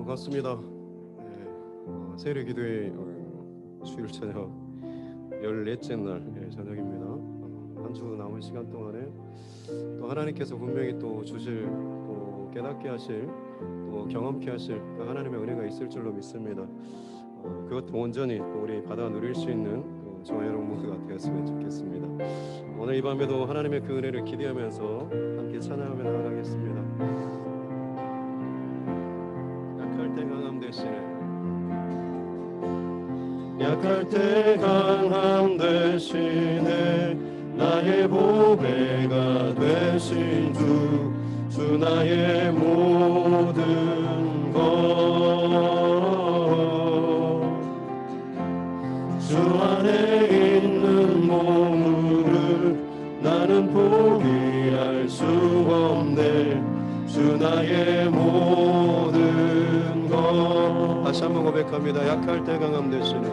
반갑습니다. 세례 기도회 주일 저녁 14째 날 저녁입니다. 한 주 남은 시간 동안에 또 하나님께서 분명히 또 주실, 또 깨닫게 하실, 또 경험케 하실 그 하나님의 은혜가 있을 줄로 믿습니다. 그것도 온전히 또 우리 받아 누릴 수 있는 저와 여러분 모두가 되었으면 좋겠습니다. 오늘 이 밤에도 하나님의 그 은혜를 기대하면서 함께 찬양하며 나아가겠습니다. 약할 때 강함 되시네, 약할 때 강함 되시네, 나의 보배가 되신 주 나의 모든 것, 주 안에 있는 보물을 나는 포기할 수 없네, 주 나의 모든 것. 다시 한번 고백합니다. 약할 때 강함 되시네,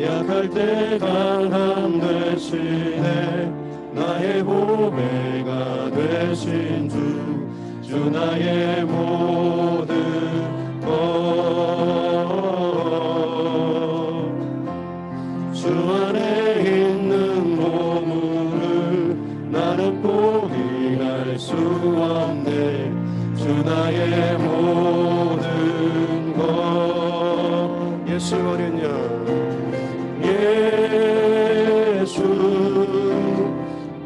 약할 때 강함 되시네, 나의 보배가 되신 주 나의 모든 것, 주 안에 있는 보물을 나는 포기할 수 없네, 주 나의 모든 것. 예수 어린 양, 예수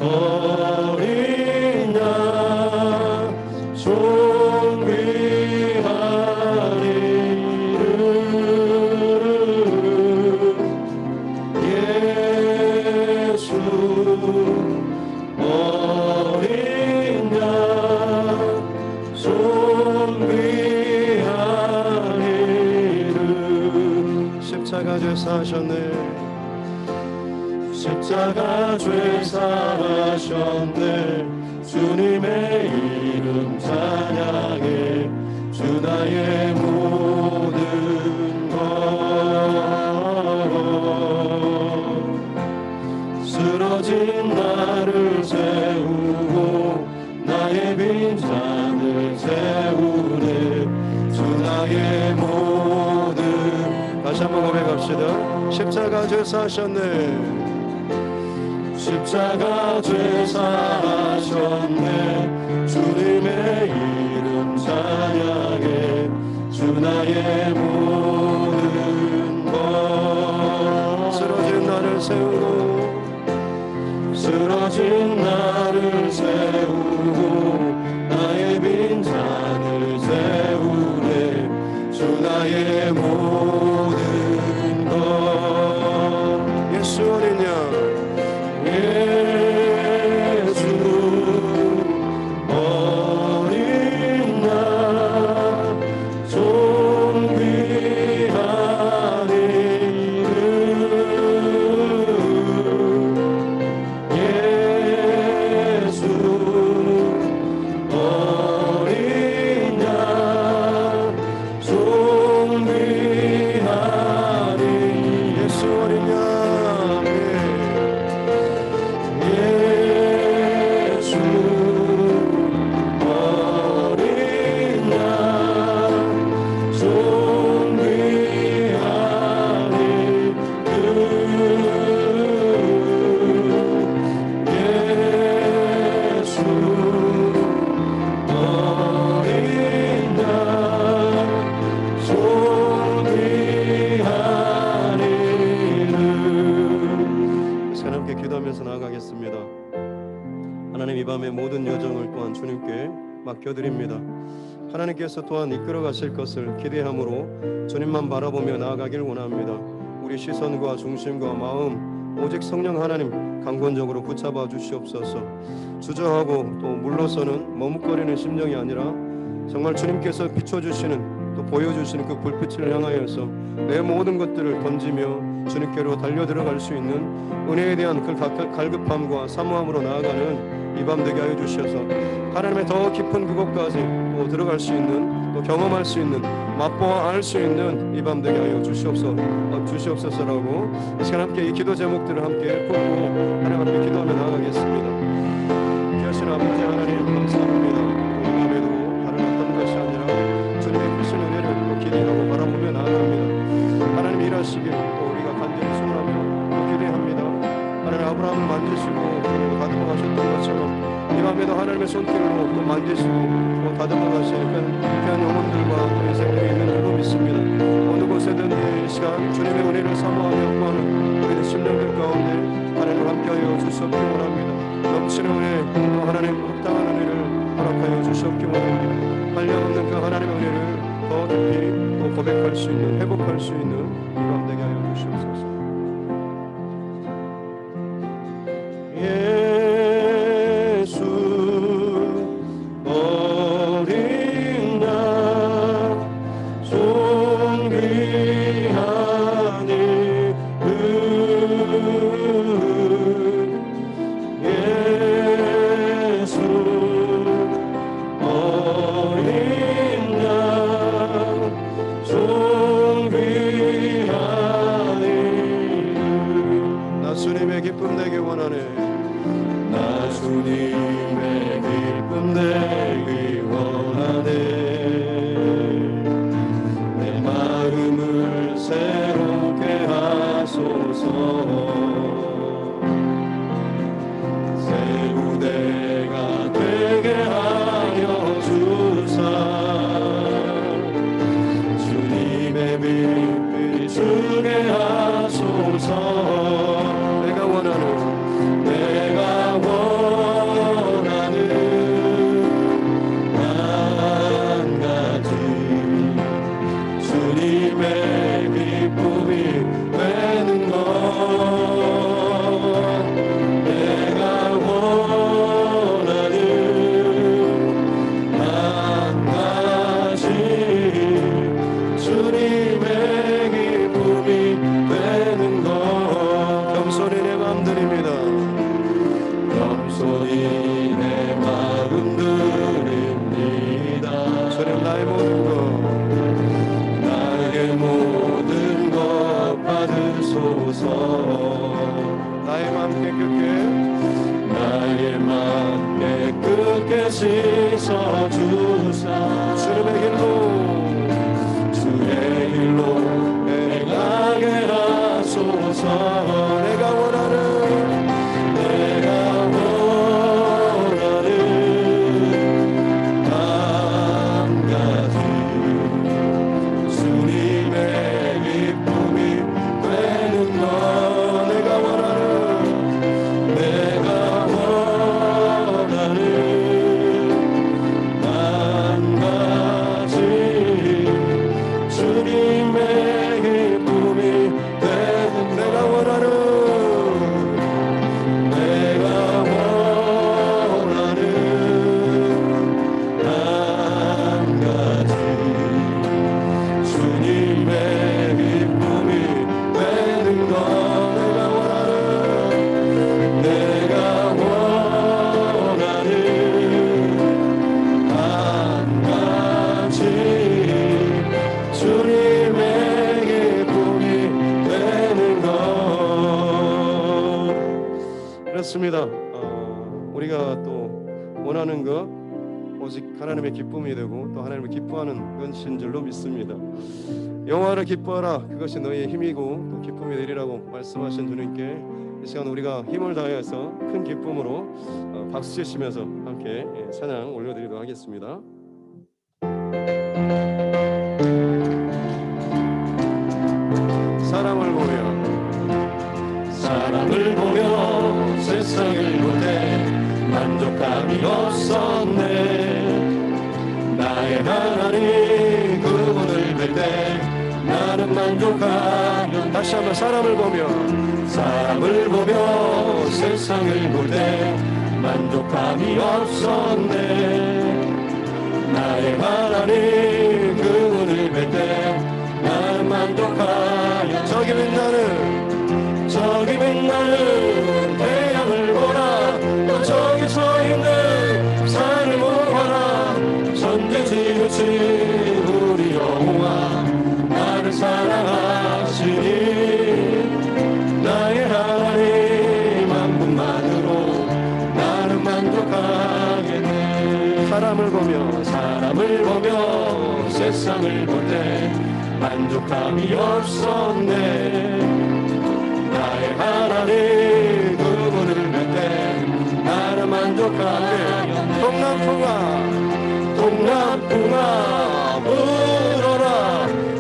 어린 양 존귀한 이름, 예수 어린 양 존귀한 이름. 십자가 죄 사셨네, 십자가 죄 사하셨네, 주님의 이름 찬양해, 주 나의 모든 것. 쓰러진 나를 세우고 나의 빈잔을 세우네, 주 나의 모든. 다시 한번 고백합시다. 십자가 죄 사셨네, 십자가 죄 사하셨네, 주님의 이름 찬양해, 주 나의 모든 것. 쓰러진 나를 세우고, 쓰러진 나를 세우고 나의 빈잔을 세우네, 주 나의 모든 것. 예수 어린 양, 예수 어린 양 존귀한 이름, 예수 어린 양 존귀한 이름. 예수 어린 양, 모든 여정을 또한 주님께 맡겨드립니다. 하나님께서 또한 이끌어 가실 것을 기대함으로 주님만 바라보며 나아가길 원합니다. 우리 시선과 중심과 마음 오직 성령 하나님 강권적으로 붙잡아 주시옵소서. 주저하고 또 물러서는 머뭇거리는 심정이 아니라 정말 주님께서 비춰주시는, 또 보여주시는 그 불빛을 향하여서 내 모든 것들을 던지며 주님께로 달려들어갈 수 있는 은혜에 대한 그 갈급함과 사모함으로 나아가는 이 밤 되게 하여 주셔서 하나님의 더 깊은 그곳까지 또 들어갈 수 있는, 또 경험할 수 있는, 맛보아 알 수 있는 이 밤 되게 하여 주시옵소서라고 이 시간 함께 이 기도 제목들을 함께 품고 하나님 앞에 기도하며 나아가겠습니다. 귀하신 아버지 하나님 감사합니다. 이 밤에도 다른 어떤 것이 아니라 주님의 손길로 또 만지시고 또 다듬어 가시는 귀한 영혼들과 인생들이 있는 줄로 믿습니다. 어느 곳에든 이 시간 주님의 은혜를 사모하며 구하는 우리의 심령들 가운데 하나님 함께하여 주시옵기 원합니다. 넘치는 은혜, 또 하나님 합당한 은혜를 허락하여 주시옵기 원합니다. 한량없는 그 하나님의 은혜를 더 깊이 또 고백할 수 있는, 회복할 수 있는 이 밤 되게 하여 주시옵소서. 예수 어린 양 존귀한 이름 예수 어린 양 존귀한 이름 나 주님의 기쁨 되기 원하네. 나 주님의 기쁨 되기 원하네. 내 마음을 새롭게 하소서. 새 무대가 되게 하여 주사. 주님의 빛 비추게 하소서. 내가 원하는 한 가지 주님의 기쁨이 되는 것 내가 원하는 한 가지 주님의 기쁨이 되는 것 겸손히 내 마음 드립니다. 겸손히 내 마음 드립니다. 주님 나의 모든 것 나의 모든 것 받으소서. 나의 맘 깨끗게 나의 맘 깨끗게 씻어주사. 주님의 길로 주의 길로 행하게 하소서. 내가 원하는 한 가지 주님의 기쁨이 되는 것 내가 원하는 한 가지 주님의 기쁨이 되는 내가 원하는 그렇습니다. 우리가 또 원하는 것 오직 하나님의 기쁨이 되고 또 하나님을 기뻐하는 것인 줄로 믿습니다. 여호와를 기뻐하라 그것이 너희의 힘이고 또 기쁨이 되리라고 말씀하신 주님께 이 시간 우리가 힘을 다해서 큰 기쁨으로 박수 치시면서 함께 찬양 올려드리도록 하겠습니다. 사람을 보며 세상을 볼 때 만족감이 없었네. 나의 하나님 그분을 뵐 때 나는 만족하며 다시 한번 사람을 보며 세상을 볼 때 만족감이 없었네. 나의 하나님 그분을 뵐 때 나는 만족하여 저기 빛나는 태양을 보라. 또 저기 서 있는 산을 보아라. 천지지으신 우리 여호와 나를 사랑하시니 나의 하나님 한 분만으로 나는 만족하겠네. 사람을 보며 세상을 볼 때 만족함이 없었네. 나의 하나님 그분을 뵐 때 나는 만족하겠네. 부족하게 동남풍아 불어라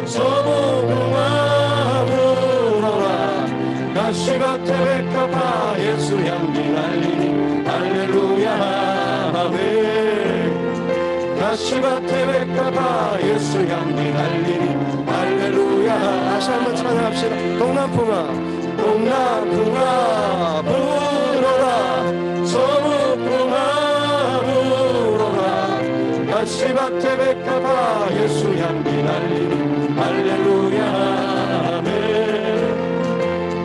서부풍아 불어라 가시밭에 백합화 예수 향기 날리니 할렐루야 아멘 가시밭에 백합화 예수 향기 날리니 할렐루야 다시 한번 찬양합시다. 동남풍아 불어라 서부풍아 불어라 가시밭에 백합화 예수 향기 날리니 할렐루야 아멘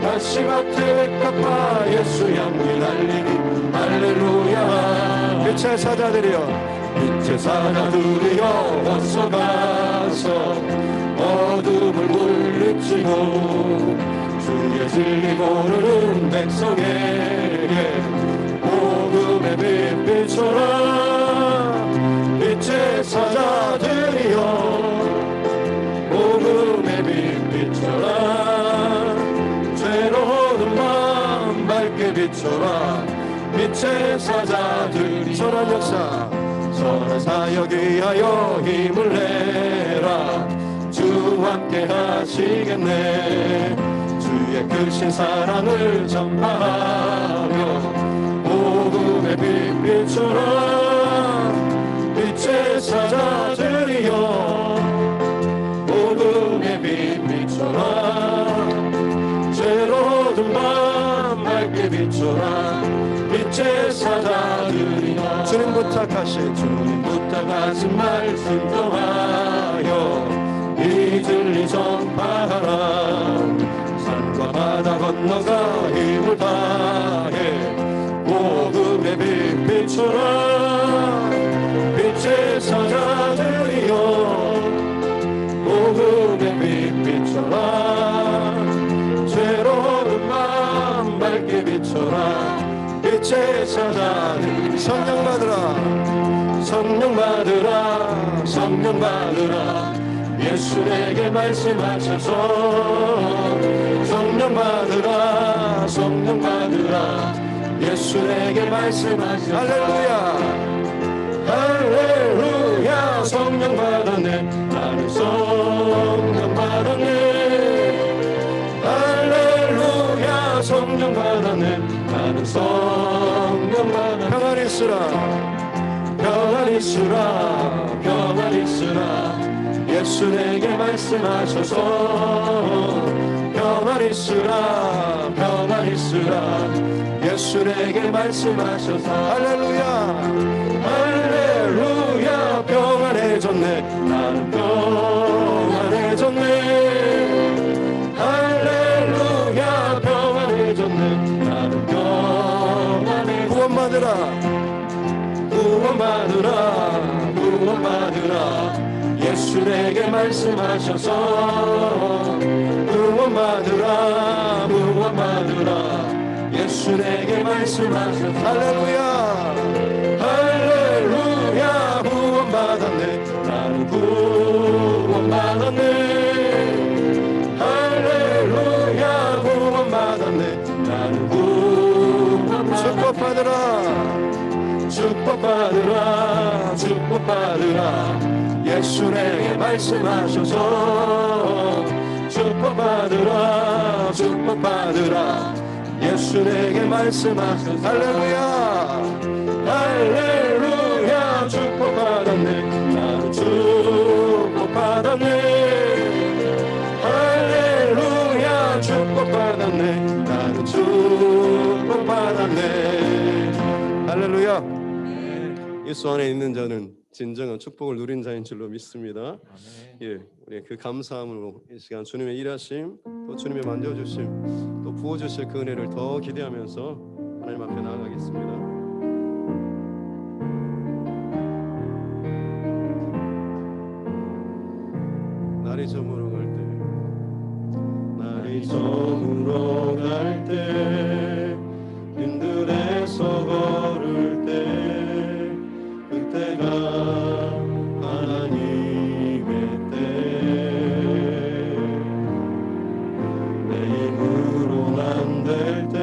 가시밭에 백합화 예수 향기 날리니 할렐루야 빛의 사자들이여 빛의 사자들이여 어서 가서 어둠을 물리치고 주의 진리 모르는 백성에게 복음의 빛 비춰라 빛의 사자들이여 복음의 빛 비춰라 죄로운 마음 밝게 비춰라 빛의 사자들이 선한 역사 선한 사역 위하여 힘을 내라 주 함께 하시겠네 주의 크신 사랑을 전파하며 복음의 빛 비춰라 빛의 사자들이여 복음의 빛 비춰라 죄로운 밤 밝게 비춰라 빛의 사자들이여 주님 부탁하신 말씀 더하여 이 진리 전파하라 산과 바다 건너가 힘을 다해 복음의 빛 비춰라 빛의 사자들이여 복음의 빛 비춰라 죄로운 마음 밝게 비춰라 빛의 사자들 성령 받으라 예수 내게 말씀하셔서 성령 받으라 예수 내게 말씀하셔서 할렐루야 성령 받았네 나는 성령 받았네 할렐루야 성령 받았네 나는 성령 받았네 평안 있으라 예수 내게 말씀하셔서 평안 있으라 예수 내게 말씀하셔서 할렐루야 평안해졌네 나는 평안해졌네 할렐루야 평안해졌네 나는 평안해 구원받으라 예수 내게 말씀하셔서 구원받으라 예수 내게 말씀하셔서 할렐루야 구원받았네 나는 구원받았네 할렐루야 구원받았네 나는 축복받으라 예수 내게 말씀하셔서 축복받으라 예수 내게 말씀하셔서 할렐루야 축복받았네 나는 축복받았네 할렐루야 축복받았네 나는 축복받았네 할렐루야. 예수 안에 있는 자는 진정한 축복을 누린 자인 줄로 믿습니다. 예, 우리 그 감사함으로 이 시간 주님의 일하심, 또 주님의 만져주심, 또 부어주실 그 은혜를 더 기대하면서 하나님 앞에 나아가겠습니다. 날이 저물어 갈 때 힘들에서 걸을 때 그때가 하나님의 때 내 힘으로는 안 될 때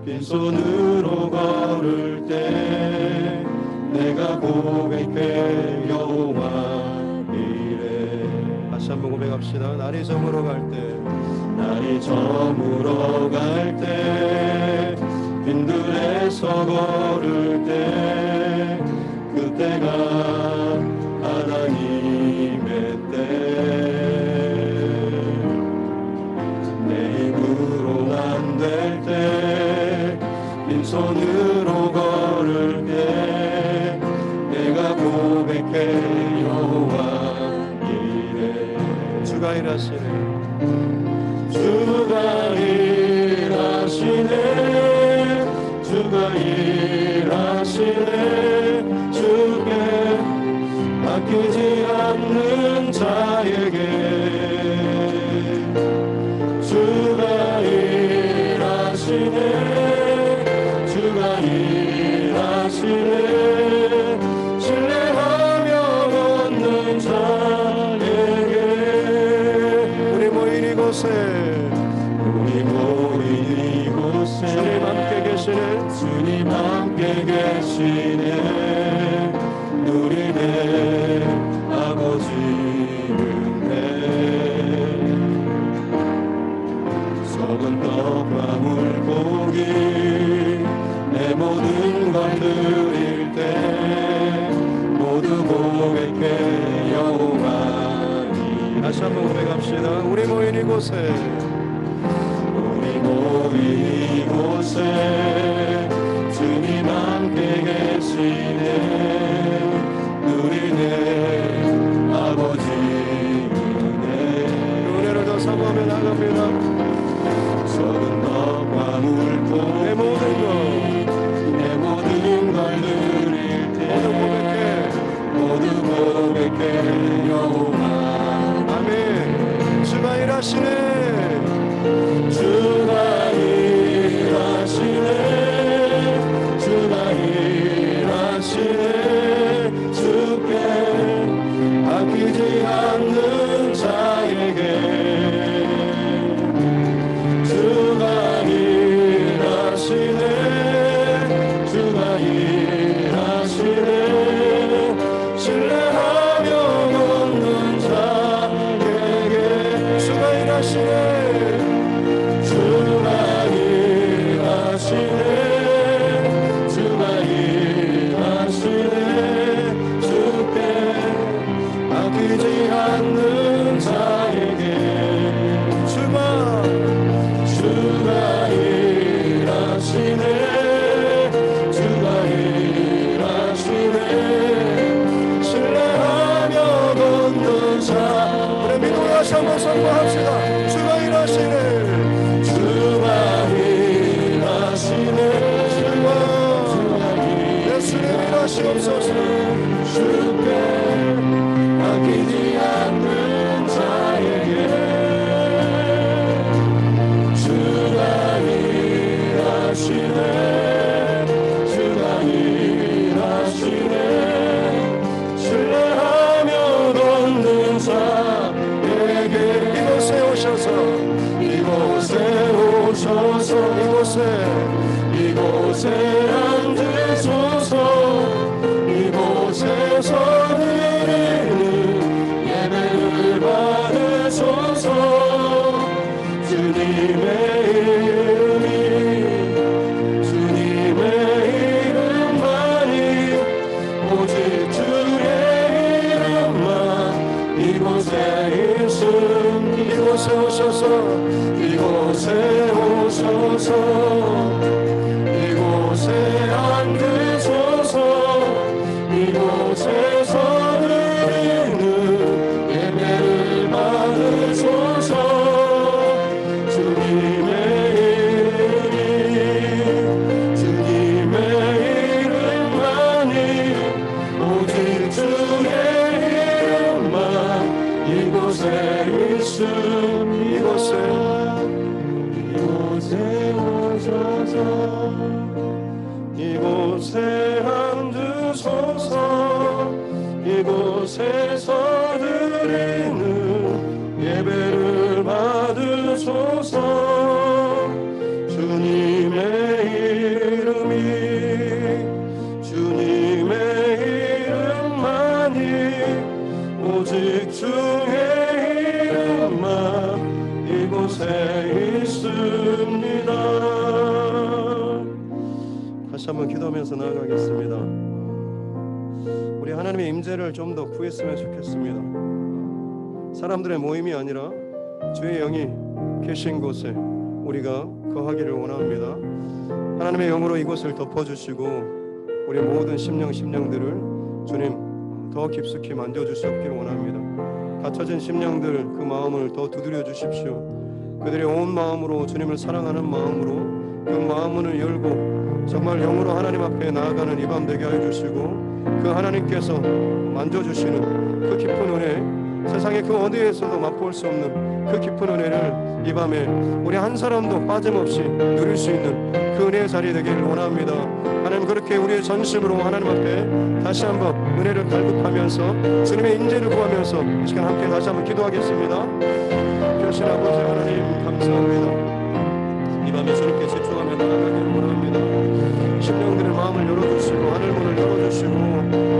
빈손으로 걸을 걸을 때 내가 고백해 여호와 이래. 다시 한번 고백합시다. 날이 저물어 갈 때, 날이 저물어 갈 때, 빈들에서 걸을 때, 그때가 하나님의 때. 내 힘으로는 안 될 때, 빈손으로 걸을 때, 내가 고백해 여호와 이래. 주가 일하시네. 주가 일하시네. 주가 일하시네. 주께 맡기지 않는 자에게 주가 일하시네. 주가 일하시네. 신뢰하며 걷는 자에게. 우리 모인 이곳에 주님 함께 계시네. 주님 함께 계시네. 누리네 아버지 은혜. 썩은 떡과 물고기 내 모든 걸 드릴 때 모두 고백해 여호와 이래. 다시 한번 고백합시다. 우리 모인 이곳에 이곳에 주님 함께 계시네. 누리네 아버지 은혜. 은혜를 더 사모하며 나갑니다. 썩은 떡과 물고 내 모든 걸 드릴 때 모두 고백해 여호와. 아멘. 주가 일하시네. 주가 일하시네. 주가 일하시네. 주께 아끼지 않는 자에게 주가 일하시네. 주가 일하시네. 신뢰하며 걷는 자에게 주가 일하시네. 한번 선포합시다. 주가 일하시네. 주가 일하시네. 예수님 일하시옵소서. 주께 아끼지 않는 자에게 주가 일하시네. 주가 일하시네. 신뢰하며 걷는 자 이곳에 오셔서 이곳에 앉으소서. 이곳에서 드리는 예배를 받으소서. 주님의 이름만이 오직 주의 이름만 이곳에 있음. 이곳에 오셔서 이곳에 앉으소서. 이곳에서 드리는 예배를 받으소서. 주님의 이름만이 오직 주의 이름만 이곳에 있음. 이곳에 오셔서 이곳에 앉으소서. 이곳에서 드리는 예배를 받으소서. 주님의 이름이 한번 기도하면서 나아가겠습니다. 우리 하나님의 임재를 좀 더 구했으면 좋겠습니다. 사람들의 모임이 아니라 주의 영이 계신 곳에 우리가 거하기를 원합니다. 하나님의 영으로 이곳을 덮어주시고 우리 모든 심령들을 주님 더 깊숙이 만져주시옵기를 원합니다. 갇혀진 심령들 그 마음을 더 두드려 주십시오. 그들의 온 마음으로 주님을 사랑하는 마음으로 그 마음문을 열고 정말 영으로 하나님 앞에 나아가는 이 밤 되게 해주시고 그 하나님께서 만져주시는 그 깊은 은혜, 세상의 그 어디에서도 맛볼 수 없는 그 깊은 은혜를 이 밤에 우리 한 사람도 빠짐없이 누릴 수 있는 그 은혜의 자리 되기를 원합니다. 하나님, 그렇게 우리의 전심으로 하나님 앞에 다시 한번 은혜를 갈급하면서 주님의 인재를 구하면서 이 시간 함께 다시 한번 기도하겠습니다. 귀하신 아버지 하나님, 감사합니다. 이 밤에 주님께 집중하며 나아가기를 원합니다. 심령들의 마음을 열어주시고 하늘문을 열어주시고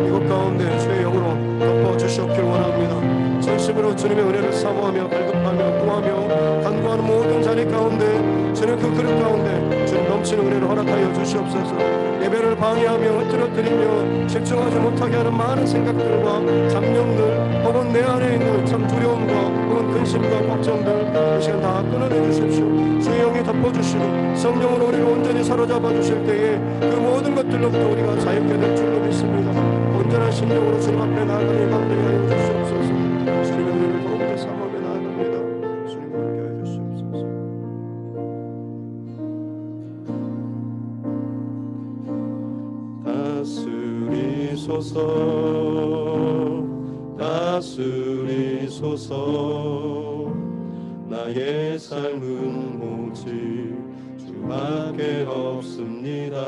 이곳 가운데 주의 영으로 덮어주시옵기를 원합니다. 전심으로 주님의 은혜를 사모하며 발급하며 구하며 간구하는 모든 자리 가운데 주님 그 그릇 가운데 주님 넘치는 은혜를 허락하여 주시옵소서. 예배를 방해하며 흐트러뜨리며 집중하지 못하게 하는 많은 생각들과 잡념들 혹은 내 안에 있는 참 두려움과 혹은 근심과 걱정들 이 시간 다 끊어내 주십시오. 주의 영이 덮어주시고 성령으로 우리를 온전히 사로잡아 주실 때에 그 모든 것들로부터 우리가 자유케 될 줄로 믿습니다. 온전한 심령으로 주님 앞에 나아가는 이 밤 되게 하여 주시옵소서. 주님의 은혜를 더욱더 사모하며 나아갑니다. 주님 함께 하여 주시옵소서. 다스리소서 나의 삶은 오직 주밖에 없습니다.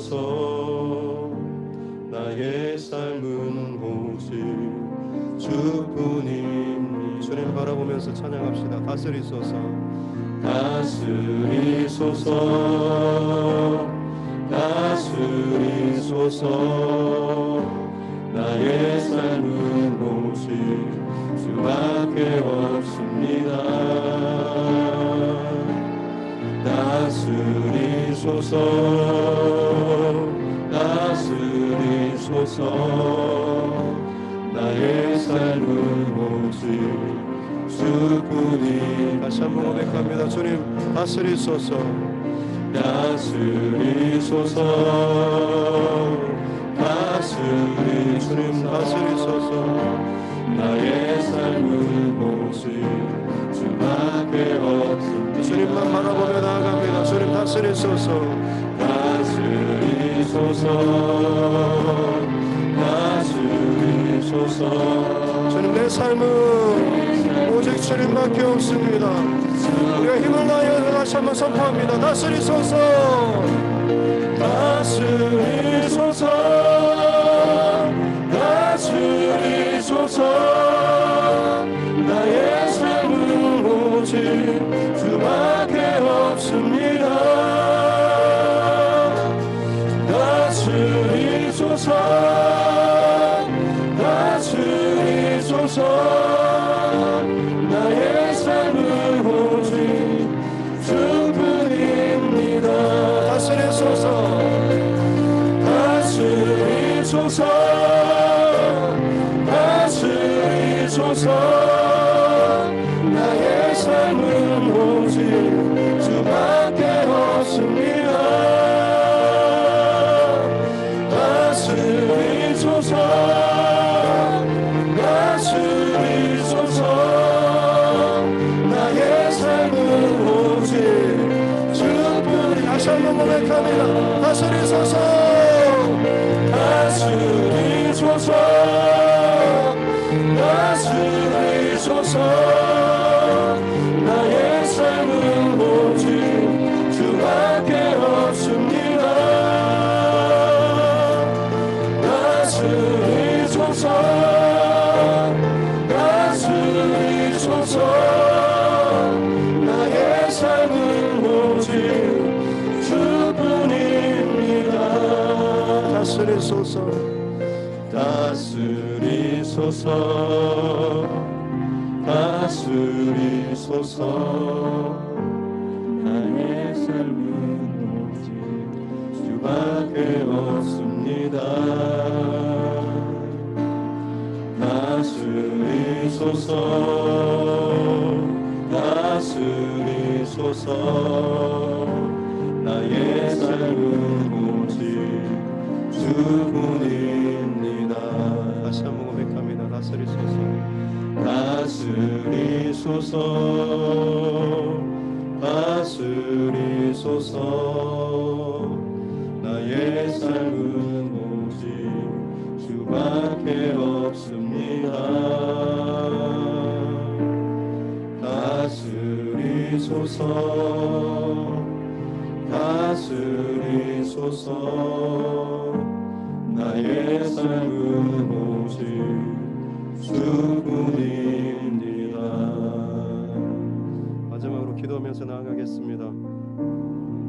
다스리소서 나의 삶은 오직 주뿐입니다. 주님 바라보면서 찬양합시다. 다스리소서 나의 삶은 오직 주밖에 없습니다. 다스리소서 나의 삶은 오직 주뿐이. 다시 한번 고백합니다. 주님 다스리소서 주님 다스리소서 나의 삶은 오직 주밖에 없습니다. 주님만 바라보며 나아갑니다. 주님 다스리소서 주님 내 삶은 오직 주님밖에 없습니다. 우리가 힘을 다하여 다시 한번 선포합니다. 다스리소서 나의 삶은 오직 주밖에 없습니다. 다스리소서 나의 삶은 오직 주뿐입니다. 다스리소서 나의 삶은 오직 주밖에 없습니다. 다스리소서 나의 삶은 오직 주뿐이. 다시 한번 고백합니다. 다스리소서 나의 삶은 오직 주밖에 없습니다. 다스리소서 나의 삶은 오직 주뿐입니다. 다스리소서 다스리소서. 나의 삶은 오직 주밖에 없습니다. 다스리소서. 다스리소서. 나의 삶은 오직 주뿐입니다. 다시 한번 고백합니다. 다스리소서. 다스리소서. 다스리소서. 나의 삶은 오직 주밖에 없습니다. 다스리소서. 다스리소서. 나의 삶은 오직 주뿐입니다. 마지막으로 기도하면서 나아가겠습니다.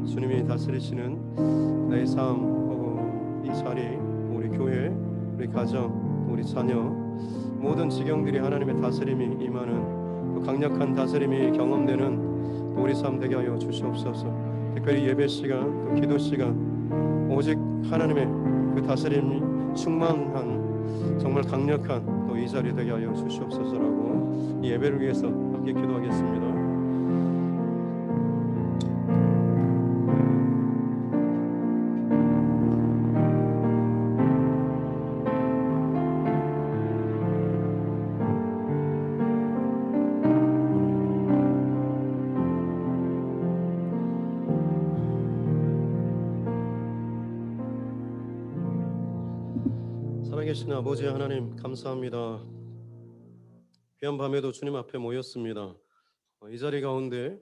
주님이 다스리시는 내 삶 혹은 이 자리, 우리 교회, 우리 가정, 우리 자녀, 모든 지경들이 하나님의 다스림이 임하는 또 강력한 다스림이 경험되는 또 우리 삶 되게 하여 주시옵소서. 특별히 예배 시간, 또 기도 시간, 오직 하나님의 그 다스림이 충만한 정말 강력한 또 이 자리 되게 하여 주시옵소서라고 이 예배를 위해서 함께 기도하겠습니다. 살아계신 아버지 하나님 감사합니다. 귀한 밤에도 주님 앞에 모였습니다. 이 자리 가운데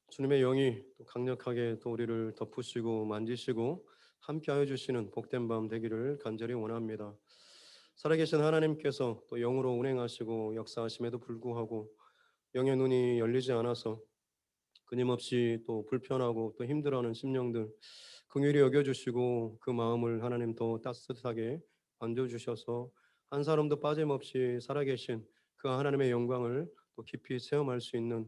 주님의 영이 또 강력하게 또 우리를 덮으시고 만지시고 함께하여 주시는 복된 밤 되기를 간절히 원합니다. 살아계신 하나님께서 또 영으로 운행하시고 역사하심에도 불구하고 영의 눈이 열리지 않아서 끊임없이 또 불편하고 또 힘들어하는 심령들 긍휼히 여겨주시고 그 마음을 하나님 더 따뜻하게 만져주셔서 한 사람도 빠짐없이 살아계신 그 하나님의 영광을 또 깊이 체험할 수 있는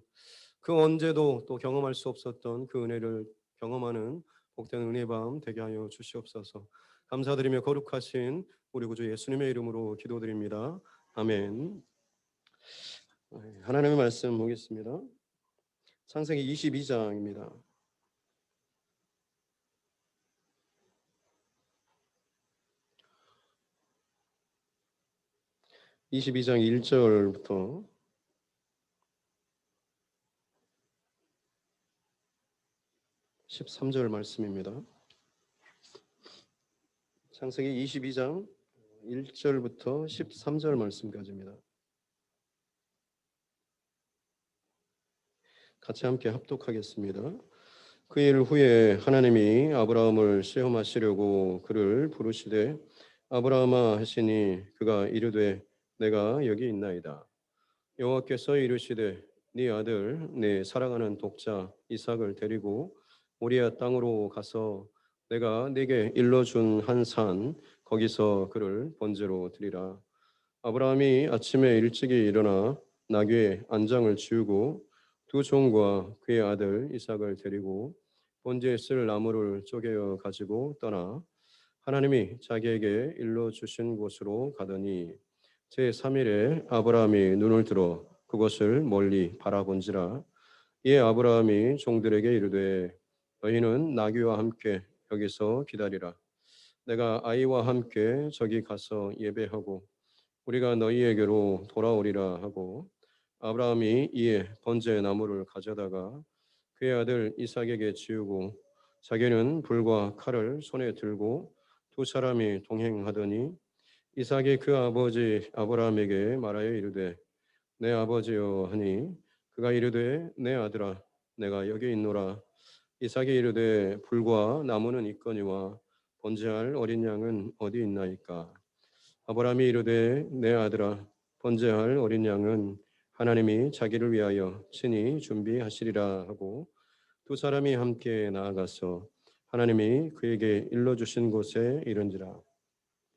그 언제도 또 경험할 수 없었던 그 은혜를 경험하는 복된 은혜의 밤 되게 하여 주시옵소서. 감사드리며 거룩하신 우리 구주 예수님의 이름으로 기도드립니다. 아멘. 하나님의 말씀 보겠습니다. 창세기 22장입니다. 22장 1절부터 13절 말씀입니다. 창세기 22장 1절부터 13절 말씀까지입니다. 같이 함께 합독하겠습니다. 그 일 후에 하나님이 아브라함을 시험하시려고 그를 부르시되 아브라함아 하시니 그가 이르되 내가 여기 있나이다. 여호와께서 이르시되 네 아들 내 사랑하는 독자 이삭을 데리고 모리아 땅으로 가서 내가 네게 일러준 한 산 거기서 그를 번제로 드리라. 아브라함이 아침에 일찍이 일어나 나귀의 안장을 지우고 두 종과 그의 아들 이삭을 데리고 번제에 쓸 나무를 쪼개어 가지고 떠나 하나님이 자기에게 일러주신 곳으로 가더니 제3일에 아브라함이 눈을 들어 그것을 멀리 바라본지라. 이에 아브라함이 종들에게 이르되 너희는 나귀와 함께 여기서 기다리라. 내가 아이와 함께 저기 가서 예배하고 우리가 너희에게로 돌아오리라 하고 아브라함이 이에 번제 나무를 가져다가 그의 아들 이삭에게 지우고 자기는 불과 칼을 손에 들고 두 사람이 동행하더니 이삭이 그 아버지 아브라함에게 말하여 이르되 내 아버지여 하니 그가 이르되 내 아들아 내가 여기 있노라. 이삭이 이르되 불과 나무는 있거니와 번제할 어린 양은 어디 있나이까. 아브라함이 이르되 내 아들아 번제할 어린 양은 하나님이 자기를 위하여 친히 준비하시리라 하고 두 사람이 함께 나아가서 하나님이 그에게 일러주신 곳에 이른지라.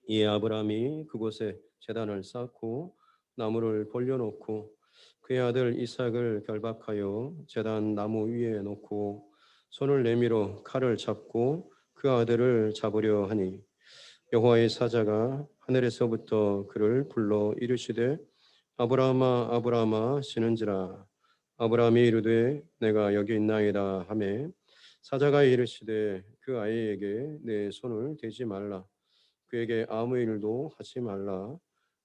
이에 아브라함이 그곳에 제단을 쌓고 나무를 벌려놓고 그의 아들 이삭을 결박하여 제단 나무 위에 놓고 손을 내밀어 칼을 잡고 그 아들을 잡으려 하니 여호와의 사자가 하늘에서부터 그를 불러 이르시되 아브라함아 아브라함아 시는지라. 아브라함이 이르되 내가 여기 있나이다 하매 사자가 이르시되 그 아이에게 내 손을 대지 말라. 그에게 아무 일도 하지 말라.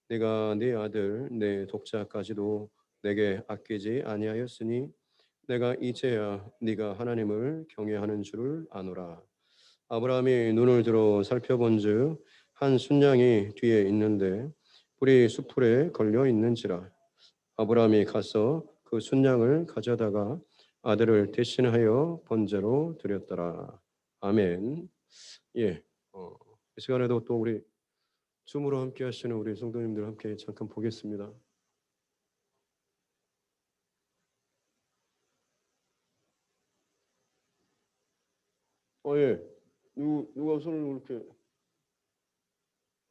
내가 네 아들 내 독자까지도 내게 아끼지 아니하였으니 내가 이제야 네가 하나님을 경외하는 줄을 아노라. 아브라함이 눈을 들어 살펴본즉 한 순양이 뒤에 있는데 뿔이 숫풀에 걸려 있는지라. 아브라함이 가서 그 순양을 가져다가 아들을 대신하여 번제로 드렸더라. 아멘. 예. 이 시간에도 또 우리 줌으로 함께 하시는 우리 성도님들 함께 잠깐 보겠습니다. 예. 누가 손을 이렇게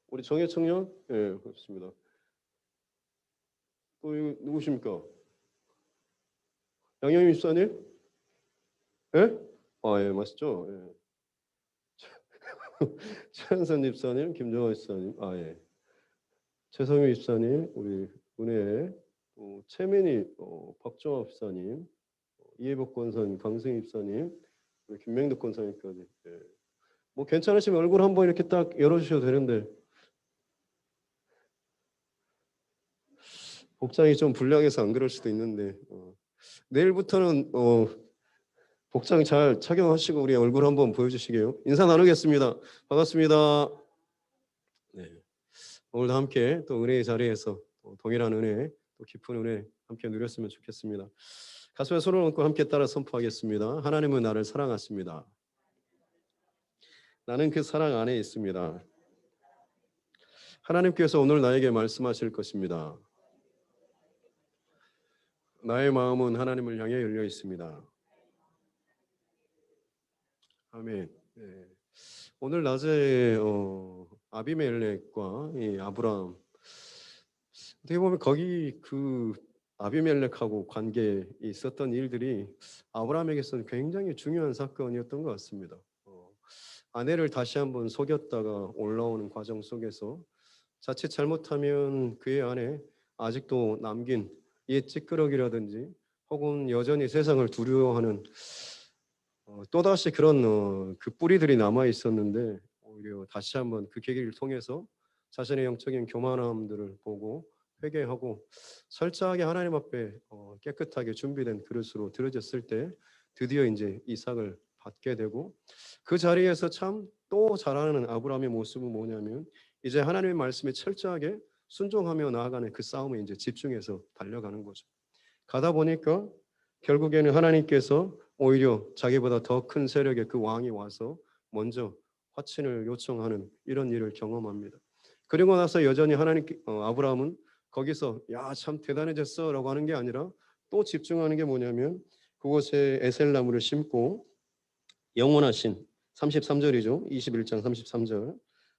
우리 정예 청년? 예, 그렇습니다. 또 이거 누구십니까? 양영희 집사님? 예? 아, 예, 맞죠? 예. 최한선 집사님, 김정화 집사님, 아, 예. 최성희 집사님, 우리 은혜, 최민희, 박정화 집사님, 이해복 권사님, 강승희 집사님, 우리 김명덕 권사님까지. 예. 뭐 괜찮으시면 얼굴 한번 이렇게 딱 열어주셔도 되는데 복장이 좀 불량해서 안 그럴 수도 있는데 내일부터는 복장 잘 착용하시고 우리 얼굴 한번 보여주시게요. 인사 나누겠습니다. 반갑습니다. 네. 오늘도 함께 또 은혜의 자리에서 또 동일한 은혜, 또 깊은 은혜 함께 누렸으면 좋겠습니다. 가슴에 손을 얹고 함께 따라 선포하겠습니다. 하나님은 나를 사랑하십니다. 나는 그 사랑 안에 있습니다. 하나님께서 오늘 나에게 말씀하실 것입니다. 나의 마음은 하나님을 향해 열려 있습니다. 아멘. 네. 오늘 낮에 아비멜렉과 이 아브라함 어떻게 보면 거기 그 아비멜렉하고 관계에 있었던 일들이 아브라함에게서는 굉장히 중요한 사건이었던 것 같습니다. 아내를 다시 한번 속였다가 올라오는 과정 속에서 자칫 잘못하면 그의 안에 아직도 남긴 옛 찌끄러기라든지 혹은 여전히 세상을 두려워하는 또다시 그런 그 뿌리들이 남아 있었는데 오히려 다시 한번 그 계기를 통해서 자신의 영적인 교만함들을 보고 회개하고 철저하게 하나님 앞에 깨끗하게 준비된 그릇으로 들어졌을 때 드디어 이제 이삭을 받게 되고 그 자리에서 참 또 잘하는 아브라함의 모습은 뭐냐면 이제 하나님의 말씀에 철저하게 순종하며 나아가는 그 싸움에 이제 집중해서 달려가는 거죠. 가다 보니까 결국에는 하나님께서 오히려 자기보다 더 큰 세력의 그 왕이 와서 먼저 화친을 요청하는 이런 일을 경험합니다. 그리고 나서 여전히 아브라함은 거기서 야, 참 대단해졌어라고 하는 게 아니라 또 집중하는 게 뭐냐면 그곳에 에셀나무를 심고 영원하신 33절이죠. 21장 33절.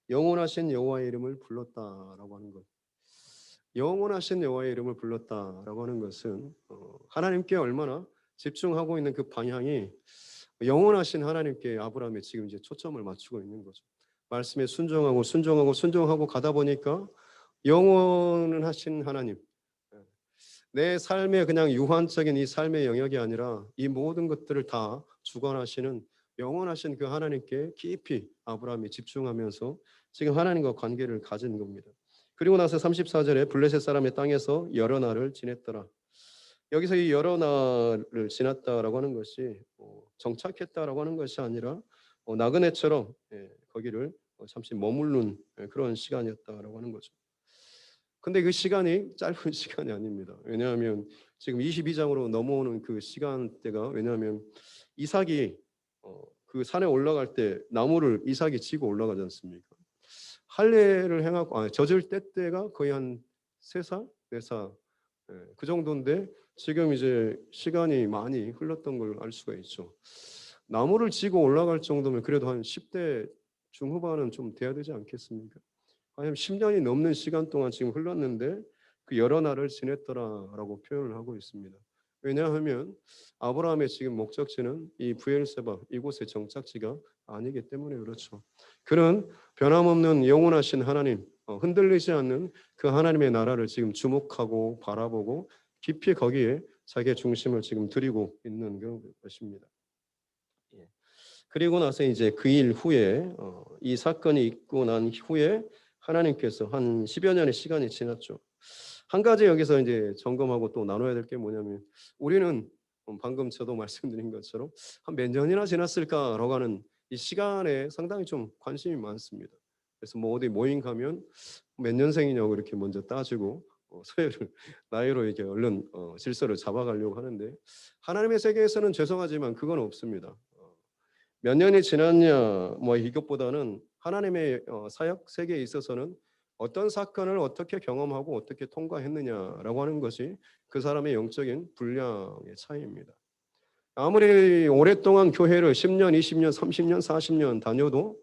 영원하신 여호와의 이름을 불렀다라고 하는 것. 영원하신 여호와의 이름을 불렀다라고 하는 것은 하나님께 얼마나 집중하고 있는 그 방향이 영원하신 하나님께 아브라함이 지금 이제 초점을 맞추고 있는 거죠. 말씀에 순종하고 가다 보니까 영원하신 하나님, 내 삶의 그냥 유한적인 이 삶의 영역이 아니라 이 모든 것들을 다 주관하시는 영원하신 그 하나님께 깊이 아브라함이 집중하면서 지금 하나님과 관계를 가진 겁니다. 그리고 나서 34절에 블레셋 사람의 땅에서 여러 날을 지냈더라. 여기서 이 여러 날을 지났다라고 하는 것이 정착했다라고 하는 것이 아니라 나그네처럼 거기를 잠시 머무른 그런 시간이었다라고 하는 거죠. 근데 그 시간이 짧은 시간이 아닙니다. 왜냐하면 지금 22장으로 넘어오는 그 시간대가 왜냐하면 이삭이 그 산에 올라갈 때 나무를 이삭이 지고 올라가지 않습니까? 할례를 행하고 젖을 때가 거의 한 3살, 4살 그 정도인데 지금 이제 시간이 많이 흘렀던 걸 알 수가 있죠. 나무를 지고 올라갈 정도면 그래도 한 10대 중후반은 좀 돼야 되지 않겠습니까? 아니면 10년이 넘는 시간 동안 지금 흘렀는데 그 여러 날을 지냈더라라고 표현을 하고 있습니다. 왜냐하면 아브라함의 지금 목적지는 이 브엘세바 이곳의 정착지가 아니기 때문에 그렇죠. 그는 변함없는 영원하신 하나님, 흔들리지 않는 그 하나님의 나라를 지금 주목하고 바라보고 깊이 거기에 자기의 중심을 지금 두리고 있는 그런 것입니다. 예. 그리고 나서 이제 그 일 후에 이 사건이 있고 난 후에 하나님께서 한 10여 년의 시간이 지났죠. 한 가지 여기서 이제 점검하고 또 나눠야 될 게 뭐냐면 우리는 방금 저도 말씀드린 것처럼 한 몇 년이나 지났을까라고 하는 이 시간에 상당히 좀 관심이 많습니다. 그래서 뭐 어디 모임 가면 몇 년생이냐고 이렇게 먼저 따지고 서열을 나이로 이렇게 얼른 질서를 잡아가려고 하는데 하나님의 세계에서는 죄송하지만 그건 없습니다. 몇 년이 지났냐 뭐 이것보다는 하나님의 사역 세계에 있어서는 어떤 사건을 어떻게 경험하고 어떻게 통과했느냐라고 하는 것이 그 사람의 영적인 분량의 차이입니다. 아무리 오랫동안 교회를 10년, 20년, 30년, 40년 다녀도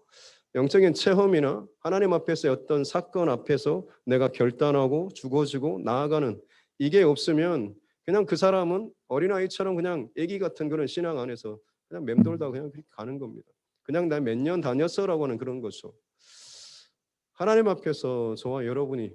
영적인 체험이나 하나님 앞에서 어떤 사건 앞에서 내가 결단하고 죽어지고 나아가는 이게 없으면 그냥 그 사람은 어린아이처럼 그냥 애기 같은 그런 신앙 안에서 그냥 맴돌다 그냥 그렇게 가는 겁니다. 그냥 나 몇 년 다녔어라고 하는 그런 거죠. 하나님 앞에서 저와 여러분이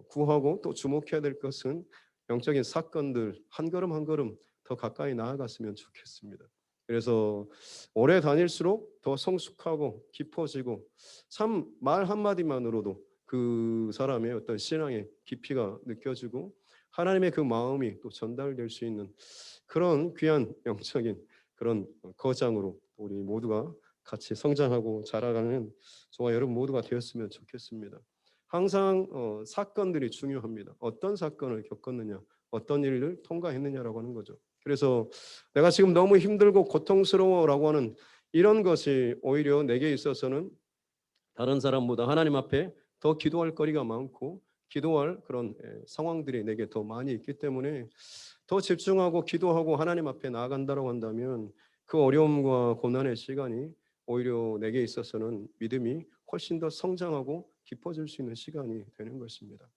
구하고 또 주목해야 될 것은 영적인 사건들 한 걸음 한 걸음 더 가까이 나아갔으면 좋겠습니다. 그래서 오래 다닐수록 더 성숙하고 깊어지고 참 말 한마디만으로도 그 사람의 어떤 신앙의 깊이가 느껴지고 하나님의 그 마음이 또 전달될 수 있는 그런 귀한 영적인 그런 거장으로 우리 모두가 같이 성장하고 자라가는 저와 여러분 모두가 되었으면 좋겠습니다. 항상 사건들이 중요합니다. 어떤 사건을 겪었느냐, 어떤 일을 통과했느냐라고 하는 거죠. 그래서 내가 지금 너무 힘들고 고통스러워라고 하는 이런 것이 오히려 내게 있어서는 다른 사람보다 하나님 앞에 더 기도할 거리가 많고 기도할 그런 상황들이 내게 더 많이 있기 때문에 더 집중하고 기도하고 하나님 앞에 나아간다고 한다면 그 어려움과 고난의 시간이 오히려 내게 있어서는 믿음이 훨씬 더 성장하고 깊어질 수 있는 시간이 되는 것입니다.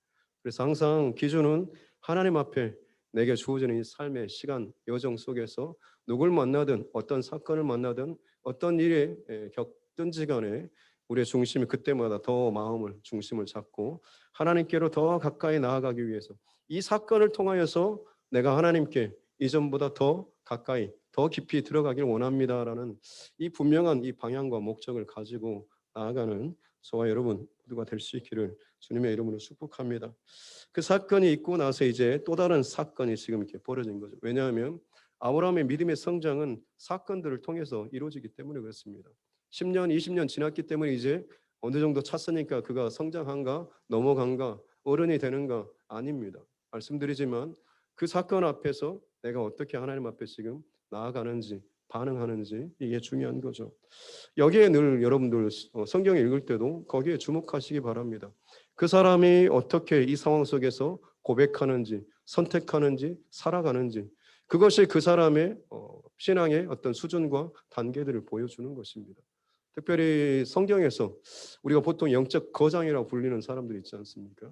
그래서 항상 기준은 하나님 앞에 내게 주어지는 이 삶의 시간 여정 속에서 누굴 만나든 어떤 사건을 만나든 어떤 일에 겪든지 간에 우리의 중심이 그때마다 더 마음을 중심을 잡고 하나님께로 더 가까이 나아가기 위해서 이 사건을 통하여서 내가 하나님께 이전보다 더 가까이 더 깊이 들어가길 원합니다라는 이 분명한 이 방향과 목적을 가지고 나아가는 저와 여러분 모두가 될 수 있기를 주님의 이름으로 축복합니다. 그 사건이 있고 나서 이제 또 다른 사건이 지금 이렇게 벌어진 거죠. 왜냐하면 아브라함의 믿음의 성장은 사건들을 통해서 이루어지기 때문에 그렇습니다. 10년, 20년 지났기 때문에 이제 어느 정도 찼으니까 그가 성장한가, 넘어간가, 어른이 되는가 아닙니다. 말씀드리지만 그 사건 앞에서 내가 어떻게 하나님 앞에 지금 나아가는지 반응하는지 이게 중요한 거죠. 여기에 늘 여러분들 성경을 읽을 때도 거기에 주목하시기 바랍니다. 그 사람이 어떻게 이 상황 속에서 고백하는지 선택하는지 살아가는지 그것이 그 사람의 신앙의 어떤 수준과 단계들을 보여주는 것입니다. 특별히 성경에서 우리가 보통 영적 거장이라고 불리는 사람들 있지 않습니까?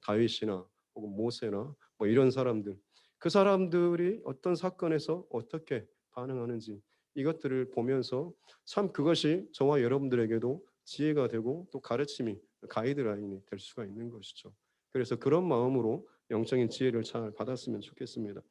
다윗이나 혹은 모세나 뭐 이런 사람들 그 사람들이 어떤 사건에서 어떻게 반응하는지 이것들을 보면서 참 그것이 저와 여러분들에게도 지혜가 되고 또 가르침이 가이드라인이 될 수가 있는 것이죠. 그래서 그런 마음으로 영적인 지혜를 잘 받았으면 좋겠습니다.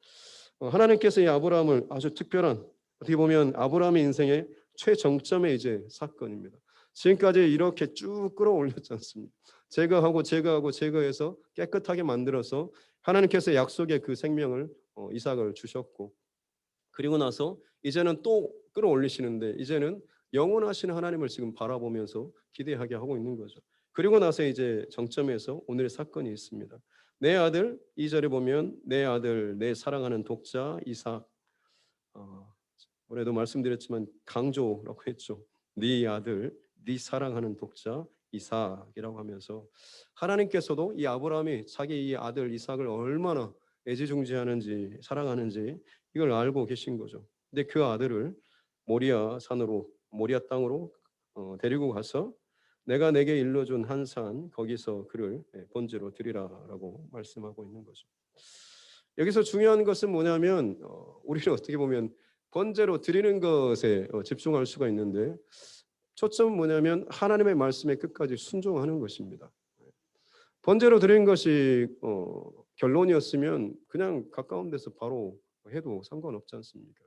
하나님께서 이 아브라함을 아주 특별한 어떻게 보면 아브라함의 인생의 최정점의 이제 사건입니다. 지금까지 이렇게 쭉 끌어올렸지 않습니까? 제거해서 깨끗하게 만들어서 하나님께서 약속의 그 생명을 이삭을 주셨고 그리고 나서 이제는 또 끌어올리시는데 이제는 영원하신 하나님을 지금 바라보면서 기대하게 하고 있는 거죠. 그리고 나서 이제 정점에서 오늘의 사건이 있습니다. 내 아들 2절에 보면 내 아들 내 사랑하는 독자 이삭 올해도 말씀드렸지만 강조라고 했죠. 네 아들 네 사랑하는 독자 이삭이라고 하면서 하나님께서도 이 아브라함이 자기 이 아들 이삭을 얼마나 애지중지하는지 사랑하는지 이걸 알고 계신 거죠. 근데 그 아들을 모리아 산으로 모리아 땅으로 데리고 가서 내가 내게 일러준 한 산 거기서 그를 번제로 드리라라고 말씀하고 있는 거죠. 여기서 중요한 것은 뭐냐면 우리는 어떻게 보면 번제로 드리는 것에 집중할 수가 있는데 초점은 뭐냐면 하나님의 말씀에 끝까지 순종하는 것입니다. 번제로 드리는 것이 결론이었으면 그냥 가까운 데서 바로 해도 상관없지 않습니까?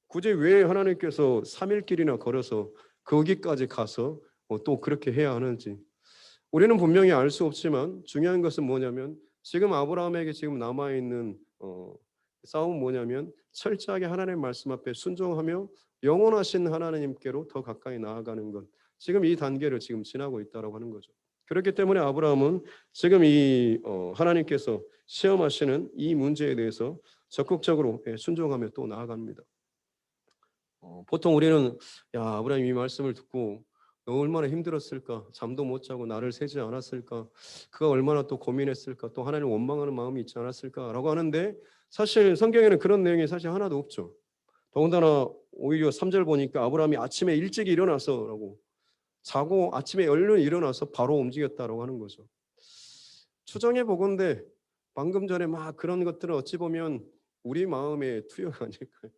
굳이 왜 하나님께서 3일길이나 걸어서 거기까지 가서 또 그렇게 해야 하는지 우리는 분명히 알 수 없지만 중요한 것은 뭐냐면 지금 아브라함에게 지금 남아있는 싸움은 뭐냐면 철저하게 하나님의 말씀 앞에 순종하며 영원하신 하나님께로 더 가까이 나아가는 것, 지금 이 단계를 지금 지나고 있다고 하는 거죠. 그렇기 때문에 아브라함은 지금 이 하나님께서 시험하시는 이 문제에 대해서 적극적으로 순종하며 또 나아갑니다. 보통 우리는 야 아브라함이 이 말씀을 듣고 너 얼마나 힘들었을까, 잠도 못 자고 나를 세지 않았을까, 그가 얼마나 또 고민했을까, 또 하나님을 원망하는 마음이 있지 않았을까라고 하는데 사실 성경에는 그런 내용이 사실 하나도 없죠. 더군다나 오히려 3절 보니까 아브라함이 아침에 일찍 일어나서라고, 자고 아침에 얼른 일어나서 바로 움직였다라고 하는 거죠. 추정해 보건대 방금 전에 막 그런 것들은 어찌 보면 우리 마음의 투여가 아닐까요?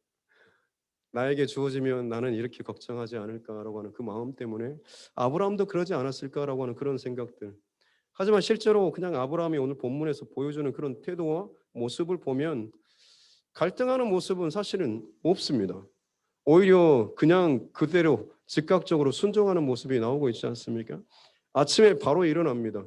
나에게 주어지면 나는 이렇게 걱정하지 않을까라고 하는 그 마음 때문에 아브라함도 그러지 않았을까라고 하는 그런 생각들. 하지만 실제로 그냥 아브라함이 오늘 본문에서 보여주는 그런 태도와 모습을 보면 갈등하는 모습은 사실은 없습니다. 오히려 그냥 그대로 즉각적으로 순종하는 모습이 나오고 있지 않습니까? 아침에 바로 일어납니다.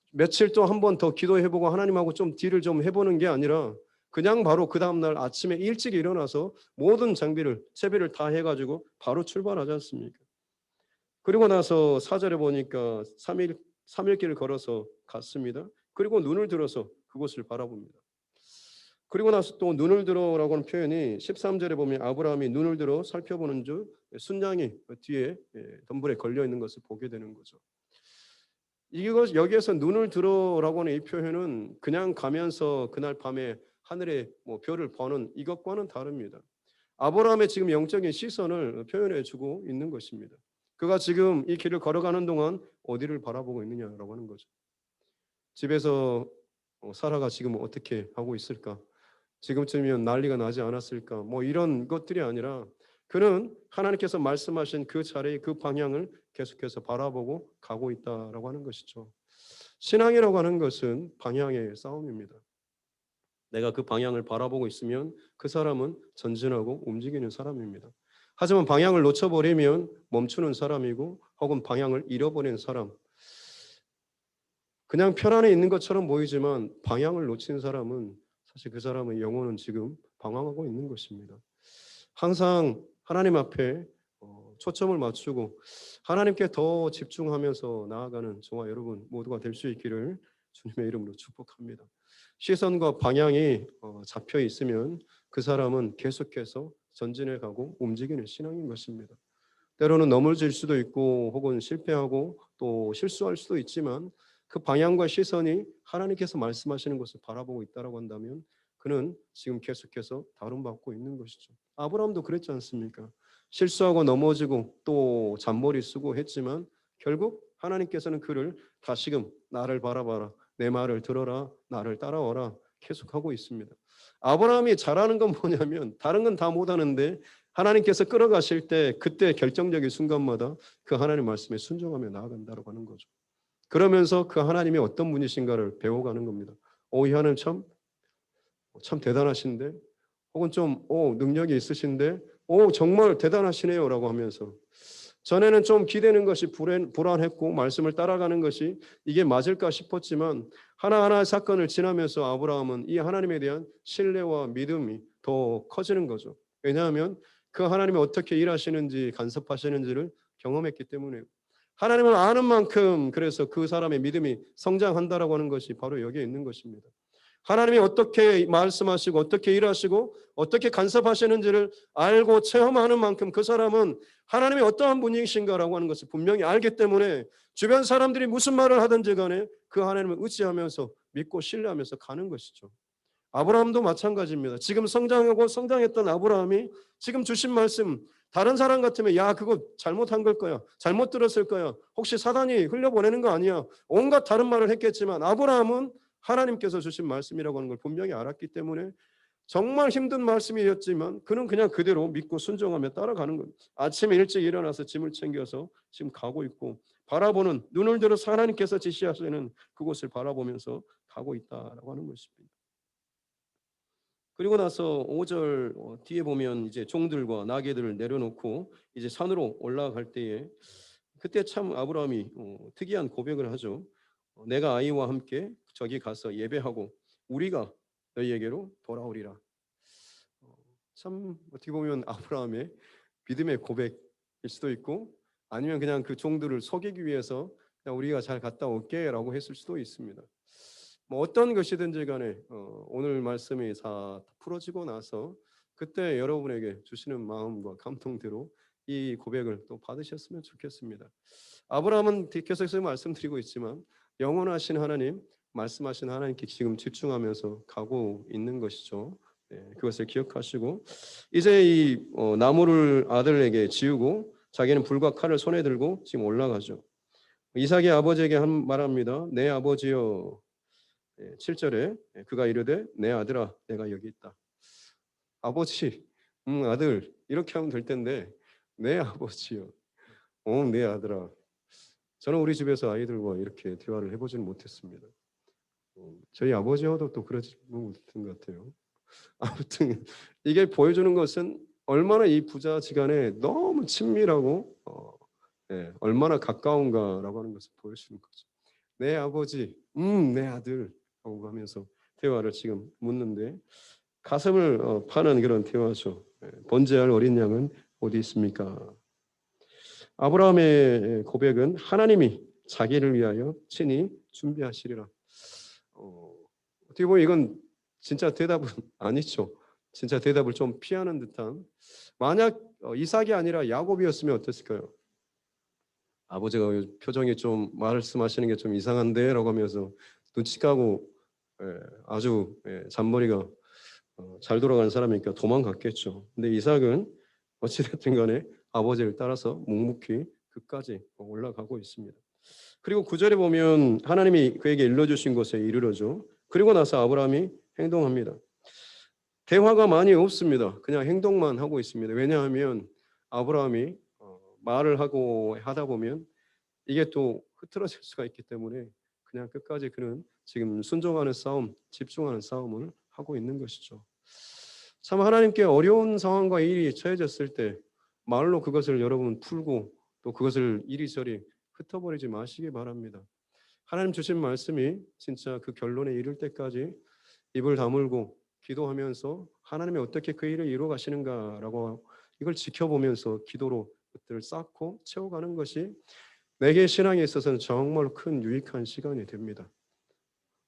며칠 또 한 번 더 기도해보고 하나님하고 좀 딜을 좀 해보는 게 아니라 그냥 바로 그 다음날 아침에 일찍 일어나서 모든 장비를 채비를 다 해가지고 바로 출발하지 않습니까? 그리고 나서 4절에 보니까 3일길을 걸어서 갔습니다. 그리고 눈을 들어서 그곳을 바라봅니다. 그리고 나서 또 눈을 들어라고 하는 표현이 13절에 보면 아브라함이 눈을 들어 살펴보는 줄 순양이 뒤에 덤불에 걸려 있는 것을 보게 되는 거죠. 이것 여기에서 눈을 들어라고 하는 이 표현은 그냥 가면서 그날 밤에 하늘에 뭐 별을 보는 이것과는 다릅니다. 아브라함의 지금 영적인 시선을 표현해 주고 있는 것입니다. 그가 지금 이 길을 걸어가는 동안 어디를 바라보고 있느냐라고 하는 거죠. 집에서 사라가 지금 어떻게 하고 있을까? 지금쯤이면 난리가 나지 않았을까? 뭐 이런 것들이 아니라 그는 하나님께서 말씀하신 그 자리의 그 방향을 계속해서 바라보고 가고 있다라고 하는 것이죠. 신앙이라고 하는 것은 방향의 싸움입니다. 내가 그 방향을 바라보고 있으면 그 사람은 전진하고 움직이는 사람입니다. 하지만 방향을 놓쳐버리면 멈추는 사람이고 혹은 방향을 잃어버린 사람, 그냥 편안해 있는 것처럼 보이지만 방향을 놓친 사람은 사실 그 사람의 영혼은 지금 방황하고 있는 것입니다. 항상 하나님 앞에 초점을 맞추고 하나님께 더 집중하면서 나아가는 저와 여러분 모두가 될 수 있기를 주님의 이름으로 축복합니다. 시선과 방향이 잡혀 있으면 그 사람은 계속해서 전진해 가고 움직이는 신앙인 것입니다. 때로는 넘어질 수도 있고 혹은 실패하고 또 실수할 수도 있지만 그 방향과 시선이 하나님께서 말씀하시는 것을 바라보고 있다고 한다면 그는 지금 계속해서 다름받고 있는 것이죠. 아브라함도 그랬지 않습니까? 실수하고 넘어지고 또 잔머리 쓰고 했지만 결국 하나님께서는 그를 다시금 나를 바라봐라, 내 말을 들어라, 나를 따라와라 계속하고 있습니다. 아브라함이 잘하는 건 뭐냐면 다른 건 다 못하는데 하나님께서 끌어가실 때 그때 결정적인 순간마다 그 하나님 말씀에 순종하며 나아간다고 하는 거죠. 그러면서 그 하나님이 어떤 분이신가를 배워가는 겁니다. 이 하나님 참 대단하신데 혹은 좀 능력이 있으신데 정말 대단하시네요라고 하면서 전에는 좀 기대는 것이 불안했고 말씀을 따라가는 것이 이게 맞을까 싶었지만 하나하나의 사건을 지나면서 아브라함은 이 하나님에 대한 신뢰와 믿음이 더 커지는 거죠. 왜냐하면 그 하나님이 어떻게 일하시는지 간섭하시는지를 경험했기 때문에 하나님을 아는 만큼 그래서 그 사람의 믿음이 성장한다라고 하는 것이 바로 여기에 있는 것입니다. 하나님이 어떻게 말씀하시고 어떻게 일하시고 어떻게 간섭하시는지를 알고 체험하는 만큼 그 사람은 하나님이 어떠한 분이신가라고 하는 것을 분명히 알기 때문에 주변 사람들이 무슨 말을 하든지 간에 그 하나님을 의지하면서 믿고 신뢰하면서 가는 것이죠. 아브라함도 마찬가지입니다. 지금 성장하고 성장했던 아브라함이 지금 주신 말씀, 다른 사람 같으면 야 그거 잘못한 걸 거야, 잘못 들었을 거야, 혹시 사단이 흘려보내는 거 아니야, 온갖 다른 말을 했겠지만 아브라함은 하나님께서 주신 말씀이라고 하는 걸 분명히 알았기 때문에 정말 힘든 말씀이었지만 그는 그냥 그대로 믿고 순종하며 따라가는 거예요. 아침에 일찍 일어나서 짐을 챙겨서 지금 가고 있고, 바라보는, 눈을 들어서 하나님께서 지시하시는 그곳을 바라보면서 가고 있다라고 하는 것입니다. 그리고 나서 5절 뒤에 보면 이제 종들과 나귀들을 내려놓고 이제 산으로 올라갈 때에, 그때 참 아브라함이 특이한 고백을 하죠. 내가 아이와 함께 저기 가서 예배하고 우리가 너희에게로 돌아오리라. 참 어떻게 보면 아브라함의 믿음의 고백일 수도 있고, 아니면 그냥 그 종들을 속이기 위해서 그냥 우리가 잘 갔다 올게라고 했을 수도 있습니다. 뭐 어떤 것이든지 간에 오늘 말씀이 다 풀어지고 나서 그때 여러분에게 주시는 마음과 감동대로 이 고백을 또 받으셨으면 좋겠습니다. 아브라함은 계속해서 말씀드리고 있지만 영원하신 하나님, 말씀하신 하나님께 지금 집중하면서 가고 있는 것이죠. 네, 그것을 기억하시고 이제 이 나무를 아들에게 지우고 자기는 불과 칼을 손에 들고 지금 올라가죠. 이삭이 아버지에게 한 말합니다. 내 아버지여. 7절에 그가 이르되 내 아들아 내가 여기 있다. 아버지, 아들 이렇게 하면 될 텐데 내 아버지요, 내 아들아. 저는 우리 집에서 아이들과 이렇게 대화를 해보지는 못했습니다. 저희 아버지와도 또 그러지 못했던 것 같아요. 아무튼 이게 보여주는 것은 얼마나 이 부자지간에 너무 친밀하고 얼마나 가까운가라고 하는 것을 보여주는 거죠. 내 아버지, 내 아들 하고 하면서 대화를 지금 묻는데 가슴을 파는 그런 대화죠. 번제할 어린 양은 어디 있습니까? 아브라함의 고백은 하나님이 자기를 위하여 친히 준비하시리라. 어떻게 보면 이건 진짜 대답은 아니죠. 진짜 대답을 좀 피하는 듯한. 만약 이삭이 아니라 야곱이었으면 어땠을까요? 아버지가 표정이 좀 말씀하시는 게 좀 이상한데 라고 하면서 눈치 까고 아주 잔머리가 잘 돌아가는 사람이니까 도망갔겠죠. 근데 이삭은 어찌됐든 간에 아버지를 따라서 묵묵히 끝까지 올라가고 있습니다. 그리고 9절에 보면 하나님이 그에게 일러주신 곳에 이르러죠. 그리고 나서 아브라함이 행동합니다. 대화가 많이 없습니다. 그냥 행동만 하고 있습니다. 왜냐하면 아브라함이 말을 하고 하다 보면 이게 또 흐트러질 수가 있기 때문에 그냥 끝까지 그는 지금 순종하는 싸움, 집중하는 싸움을 하고 있는 것이죠. 참 하나님께 어려운 상황과 일이 처해졌을 때 말로 그것을 여러분 풀고 또 그것을 이리저리 흩어버리지 마시기 바랍니다. 하나님 주신 말씀이 진짜 그 결론에 이를 때까지 입을 다물고 기도하면서 하나님이 어떻게 그 일을 이루어 가시는가라고 이걸 지켜보면서 기도로 그것들을 쌓고 채워가는 것이 내게 신앙에 있어서는 정말 큰 유익한 시간이 됩니다.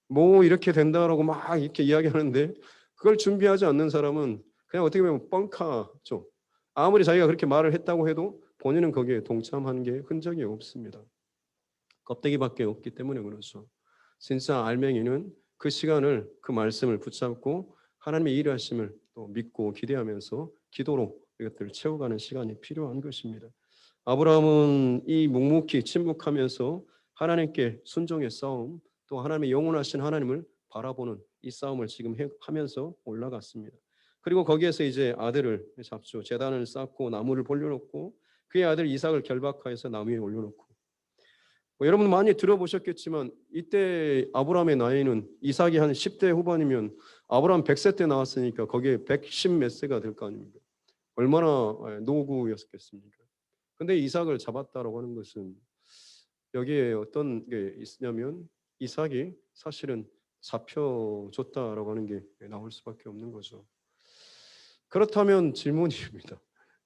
뭐 이렇게 된다라고 막 이렇게 이야기하는데 그걸 준비하지 않는 사람은 그냥 어떻게 보면 뻥카죠. 아무리 자기가 그렇게 말을 했다고 해도 본인은 거기에 동참한 게 흔적이 없습니다. 껍데기밖에 없기 때문에 그렇죠. 진짜 알맹이는 그 시간을, 그 말씀을 붙잡고 하나님의 일하심을 또 믿고 기대하면서 기도로 이것들을 채워가는 시간이 필요한 것입니다. 아브라함은 이 묵묵히 침묵하면서 하나님께 순종의 싸움, 또 하나님의 영원하신 하나님을 바라보는 이 싸움을 지금 하면서 올라갔습니다. 그리고 거기에서 이제 아들을 잡죠. 제단을 쌓고 나무를 벌려놓고 그의 아들 이삭을 결박하여서 나무 위에 올려놓고, 여러분 많이 들어보셨겠지만 이때 아브라함의 나이는 이삭이 한 10대 후반이면 아브라함 100세 때 나왔으니까 거기에 110 몇 세가 될 거 아닙니까? 얼마나 노구였겠습니까? 근데 이삭을 잡았다라고 하는 것은 여기에 어떤 게 있냐면 이삭이 사실은 잡혀줬다라고 하는 게 나올 수밖에 없는 거죠. 그렇다면 질문입니다.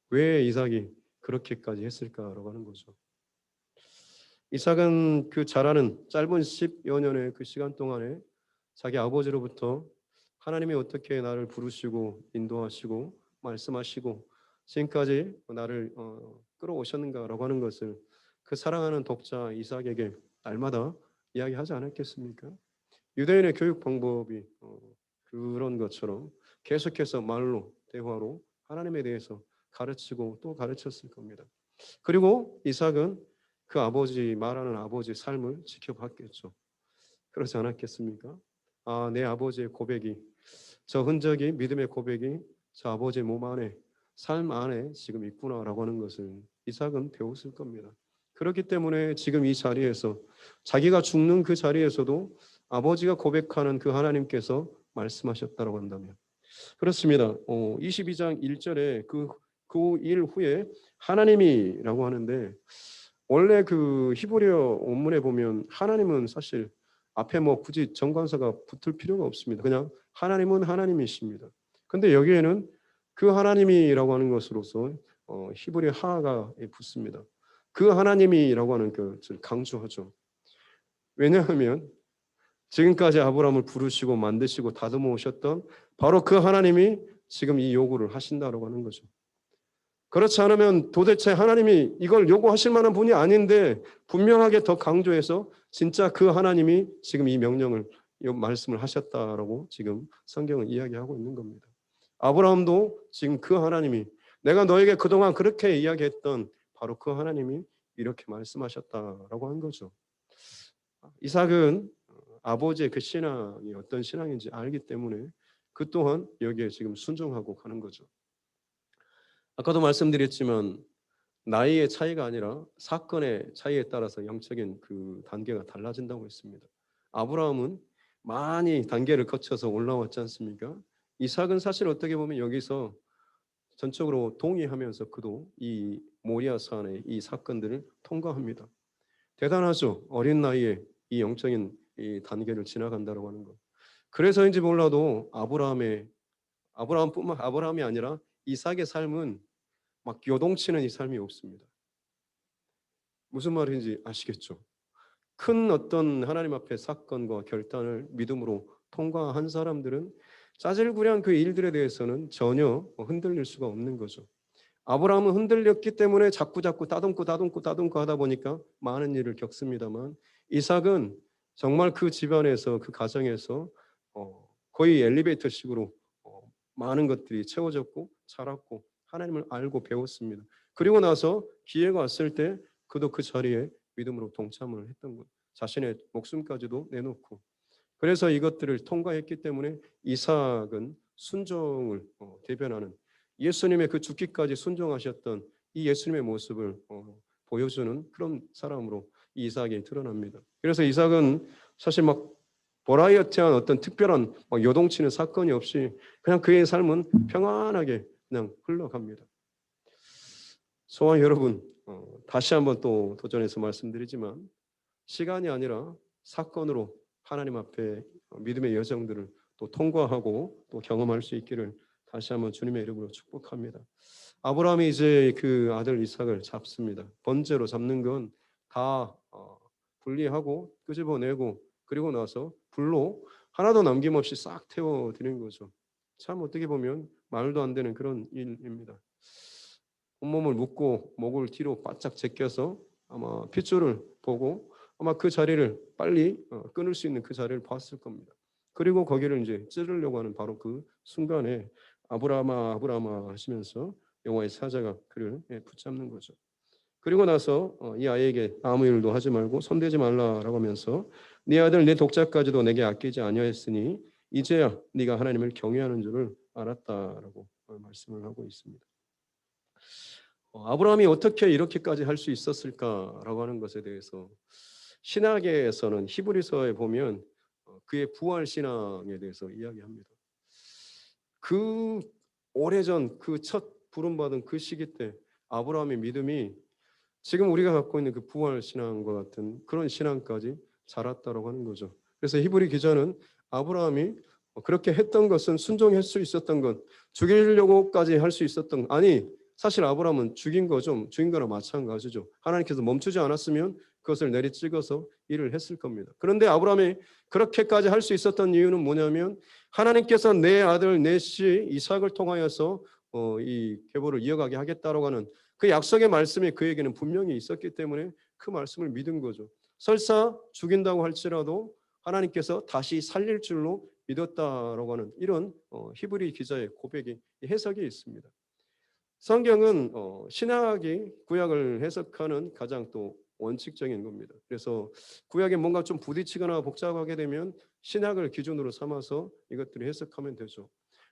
왜 이삭이 그렇게까지 했을까라고 하는 거죠. 이삭은 그 자라는 짧은 10여 년의 그 시간 동안에 자기 아버지로부터 하나님이 어떻게 나를 부르시고 인도하시고 말씀하시고 지금까지 나를 끌어오셨는가라고 하는 것을 그 사랑하는 독자 이삭에게 날마다 이야기하지 않았겠습니까? 유대인의 교육 방법이 그런 것처럼 계속해서 말로 대화로 하나님에 대해서 가르치고 또 가르쳤을 겁니다. 그리고 이삭은 그 아버지 말하는 아버지의 삶을 지켜봤겠죠. 그렇지 않았겠습니까? 아, 내 아버지의 고백이, 저 흔적이, 믿음의 고백이 저 아버지의 몸 안에, 삶 안에 지금 있구나라고 하는 것을 이삭은 배웠을 겁니다. 그렇기 때문에 지금 이 자리에서, 자기가 죽는 그 자리에서도 아버지가 고백하는 그 하나님께서 말씀하셨다고 한다면, 그렇습니다. 22장 1절에 그 일 후에 하나님이라고 하는데, 원래 그 히브리어 원문에 보면 하나님은 사실 앞에 뭐 굳이 정관사가 붙을 필요가 없습니다. 그냥 하나님은 하나님이십니다. 근데 여기에는 그 하나님이라고 하는 것으로서 히브리 하가 붙습니다. 그 하나님이라고 하는 것을 강조하죠. 왜냐하면 지금까지 아브라함을 부르시고 만드시고 다듬어 오셨던 바로 그 하나님이 지금 이 요구를 하신다라고 하는 거죠. 그렇지 않으면 도대체 하나님이 이걸 요구하실 만한 분이 아닌데 분명하게 더 강조해서 진짜 그 하나님이 지금 이 명령을, 이 말씀을 하셨다라고 지금 성경은 이야기하고 있는 겁니다. 아브라함도 지금 그 하나님이, 내가 너에게 그동안 그렇게 이야기했던 바로 그 하나님이 이렇게 말씀하셨다라고 한 거죠. 이삭은 아버지의 그 신앙이 어떤 신앙인지 알기 때문에 그 또한 여기에 지금 순종하고 가는 거죠. 아까도 말씀드렸지만 나이의 차이가 아니라 사건의 차이에 따라서 영적인 그 단계가 달라진다고 했습니다. 아브라함은 많이 단계를 거쳐서 올라왔지 않습니까? 이삭은 사실 어떻게 보면 여기서 전적으로 동의하면서 그도 이 모리아 산의 이 사건들을 통과합니다. 대단하죠. 어린 나이에 이 영적인 이 단계를 지나간다고 하는 것. 그래서인지 몰라도 아브라함이 아니라 이삭의 삶은 막 요동치는 이 삶이 없습니다. 무슨 말인지 아시겠죠? 큰 어떤 하나님 앞에 사건과 결단을 믿음으로 통과한 사람들은 짜질구레한 그 일들에 대해서는 전혀 흔들릴 수가 없는 거죠. 아브라함은 흔들렸기 때문에 자꾸 따듬고 하다 보니까 많은 일을 겪습니다만, 이삭은 정말 그 집안에서, 그 가정에서 거의 엘리베이터식으로 많은 것들이 채워졌고 자랐고 하나님을 알고 배웠습니다. 그리고 나서 기회가 왔을 때 그도 그 자리에 믿음으로 동참을 했던 것, 자신의 목숨까지도 내놓고, 그래서 이것들을 통과했기 때문에 이삭은 순종을 대변하는, 예수님의 그 죽기까지 순종하셨던 이 예수님의 모습을 보여주는 그런 사람으로 이삭이 드러납니다. 그래서 이삭은 사실 막 버라이어티한 어떤 특별한 막 요동치는 사건이 없이 그냥 그의 삶은 평안하게 그냥 흘러갑니다. 소원 여러분, 다시 한번 또 도전해서 말씀드리지만 시간이 아니라 사건으로 하나님 앞에 믿음의 여정들을 또 통과하고 또 경험할 수 있기를 다시 한번 주님의 이름으로 축복합니다. 아브라함이 이제 그 아들 이삭을 잡습니다. 번제로 잡는 건 다 분리하고 끄집어내고 그리고 나서 불로 하나도 남김없이 싹 태워드리는 거죠. 참 어떻게 보면 말도 안 되는 그런 일입니다. 온몸을 묶고 목을 뒤로 바짝 제껴서 아마 핏줄을 보고 아마 그 자리를 빨리 끊을 수 있는 그 자리를 봤을 겁니다. 그리고 거기를 이제 찌르려고 하는 바로 그 순간에 아브라함아 아브라함아 하시면서 여호와의 사자가 그를 붙잡는 거죠. 그리고 나서 이 아이에게 아무 일도 하지 말고 손대지 말라라고 하면서 네 아들 내 독자까지도 내게 아끼지 아니하였으니 이제야 네가 하나님을 경외하는 줄을 알았다라고 말씀을 하고 있습니다. 아브라함이 어떻게 이렇게까지 할 수 있었을까라고 하는 것에 대해서 신학에서는 히브리서에 보면 그의 부활 신앙에 대해서 이야기합니다. 그 오래전 그 첫 부름받은 그 시기 때 아브라함의 믿음이 지금 우리가 갖고 있는 그 부활 신앙과 같은 그런 신앙까지 자랐다고 하는 거죠. 그래서 히브리 기자는 아브라함이 그렇게 했던 것은 순종할 수 있었던 것, 죽이려고까지 할 수 있었던, 아니 사실 아브라함은 죽인 거랑 마찬가지죠. 하나님께서 멈추지 않았으면 그것을 내리 찍어서 일을 했을 겁니다. 그런데 아브라함이 그렇게까지 할 수 있었던 이유는 뭐냐면 하나님께서 내 아들 내 씨 이삭을 통하여서 이 계보를 이어가게 하겠다라고 하는 그 약속의 말씀이 그에게는 분명히 있었기 때문에 그 말씀을 믿은 거죠. 설사 죽인다고 할지라도 하나님께서 다시 살릴 줄로 믿었다라고 하는 이런 히브리 기자의 고백이 해석이 있습니다. 성경은 신학이 구약을 해석하는 가장 또 원칙적인 겁니다. 그래서 구약에 뭔가 좀 부딪히거나 복잡하게 되면 신학을 기준으로 삼아서 이것들을 해석하면 되죠.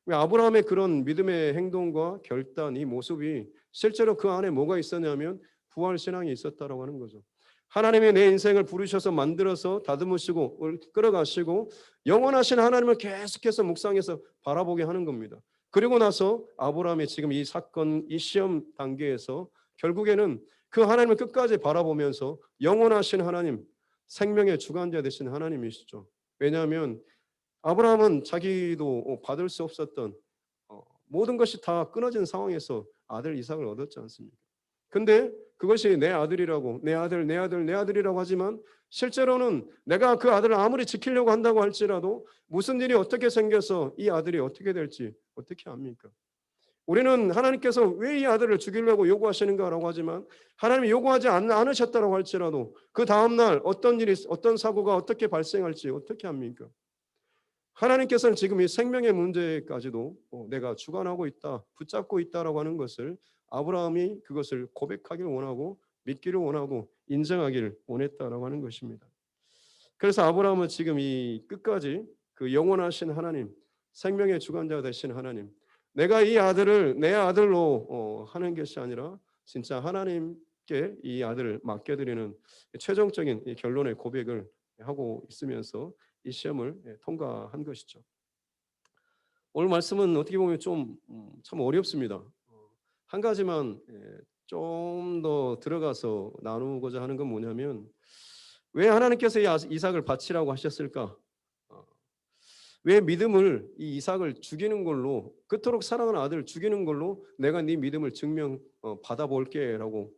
아브라함의 그런 믿음의 행동과 결단, 이 모습이 실제로 그 안에 뭐가 있었냐면 부활 신앙이 있었다라고 하는 거죠. 하나님이 내 인생을 부르셔서 만들어서 다듬으시고 끌어가시고 영원하신 하나님을 계속해서 묵상해서 바라보게 하는 겁니다. 그리고 나서 아브라함이 지금 이 사건, 이 시험 단계에서 결국에는 그 하나님을 끝까지 바라보면서 영원하신 하나님, 생명의 주관자 되신 하나님이시죠. 왜냐하면 아브라함은 자기도 받을 수 없었던 모든 것이 다 끊어진 상황에서 아들 이삭을 얻었지 않습니까? 근데 그것이 내 아들이라고, 내 아들, 내 아들, 내 아들이라고 하지만 실제로는 내가 그 아들을 아무리 지키려고 한다고 할지라도 무슨 일이 어떻게 생겨서 이 아들이 어떻게 될지 어떻게 압니까? 우리는 하나님께서 왜 이 아들을 죽이려고 요구하시는가라고 하지만 하나님이 요구하지 않으셨다고 할지라도 그 다음날 어떤 일이, 어떤 사고가 어떻게 발생할지 어떻게 합니까? 하나님께서는 지금 이 생명의 문제까지도 내가 주관하고 있다, 붙잡고 있다라고 하는 것을 아브라함이 그것을 고백하기를 원하고 믿기를 원하고 인정하기를 원했다라고 하는 것입니다. 그래서 아브라함은 지금 이 끝까지 그 영원하신 하나님, 생명의 주관자가 되신 하나님, 내가 이 아들을 내 아들로 하는 것이 아니라 진짜 하나님께 이 아들을 맡겨드리는 최종적인 이 결론의 고백을 하고 있으면서 이 시험을 통과한 것이죠. 오늘 말씀은 어떻게 보면 좀 참 어렵습니다. 한 가지만 좀 더 들어가서 나누고자 하는 건 뭐냐면 왜 하나님께서 이 이삭을 바치라고 하셨을까? 왜 믿음을 이 이삭을 죽이는 걸로 그토록 사랑하는 아들을 죽이는 걸로 내가 네 믿음을 증명 받아볼게라고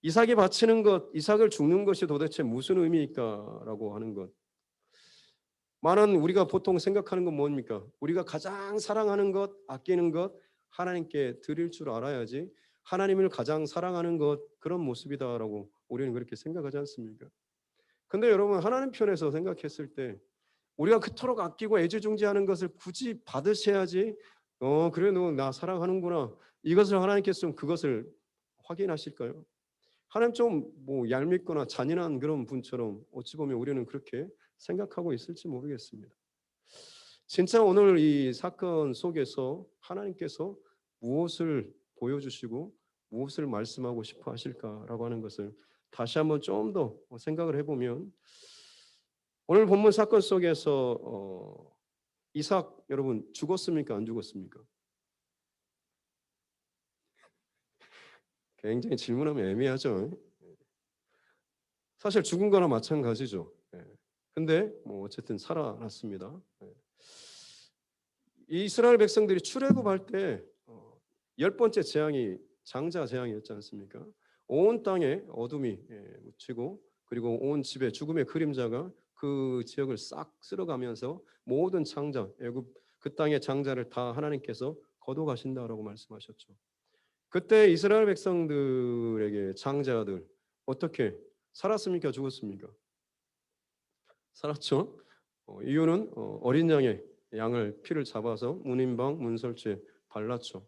이삭이 바치는 것, 이삭을 죽는 것이 도대체 무슨 의미일까라고 하는 것. 많은 우리가 보통 생각하는 건 뭡니까? 우리가 가장 사랑하는 것, 아끼는 것 하나님께 드릴 줄 알아야지 하나님을 가장 사랑하는 것 그런 모습이다라고 우리는 그렇게 생각하지 않습니까? 근데 여러분 하나님 편에서 생각했을 때 우리가 그토록 아끼고 애지중지하는 것을 굳이 받으셔야지 그래 너 나 사랑하는구나 이것을 하나님께서 좀 그것을 확인하실까요? 하나님 좀 뭐 얄밉거나 잔인한 그런 분처럼 어찌 보면 우리는 그렇게 생각하고 있을지 모르겠습니다. 진짜 오늘 이 사건 속에서 하나님께서 무엇을 보여주시고 무엇을 말씀하고 싶어 하실까라고 하는 것을 다시 한번 좀 더 생각을 해보면 오늘 본문 사건 속에서 이삭 여러분 죽었습니까? 안 죽었습니까? 굉장히 질문하면 애매하죠. 사실 죽은 거나 마찬가지죠. 근데 뭐 어쨌든 살아났습니다. 이스라엘 백성들이 출애굽할 때 10번째 재앙이 장자 재앙이었지 않습니까? 온 땅에 어둠이 묻히고 그리고 온 집에 죽음의 그림자가 그 지역을 싹 쓸어가면서 모든 장자, 애굽 그 땅의 장자를 다 하나님께서 거둬가신다라고 말씀하셨죠. 그때 이스라엘 백성들에게 장자들 어떻게 살았습니까? 죽었습니까? 살았죠. 이유는 어린 양을 피를 잡아서 문인방 문설주에 발랐죠.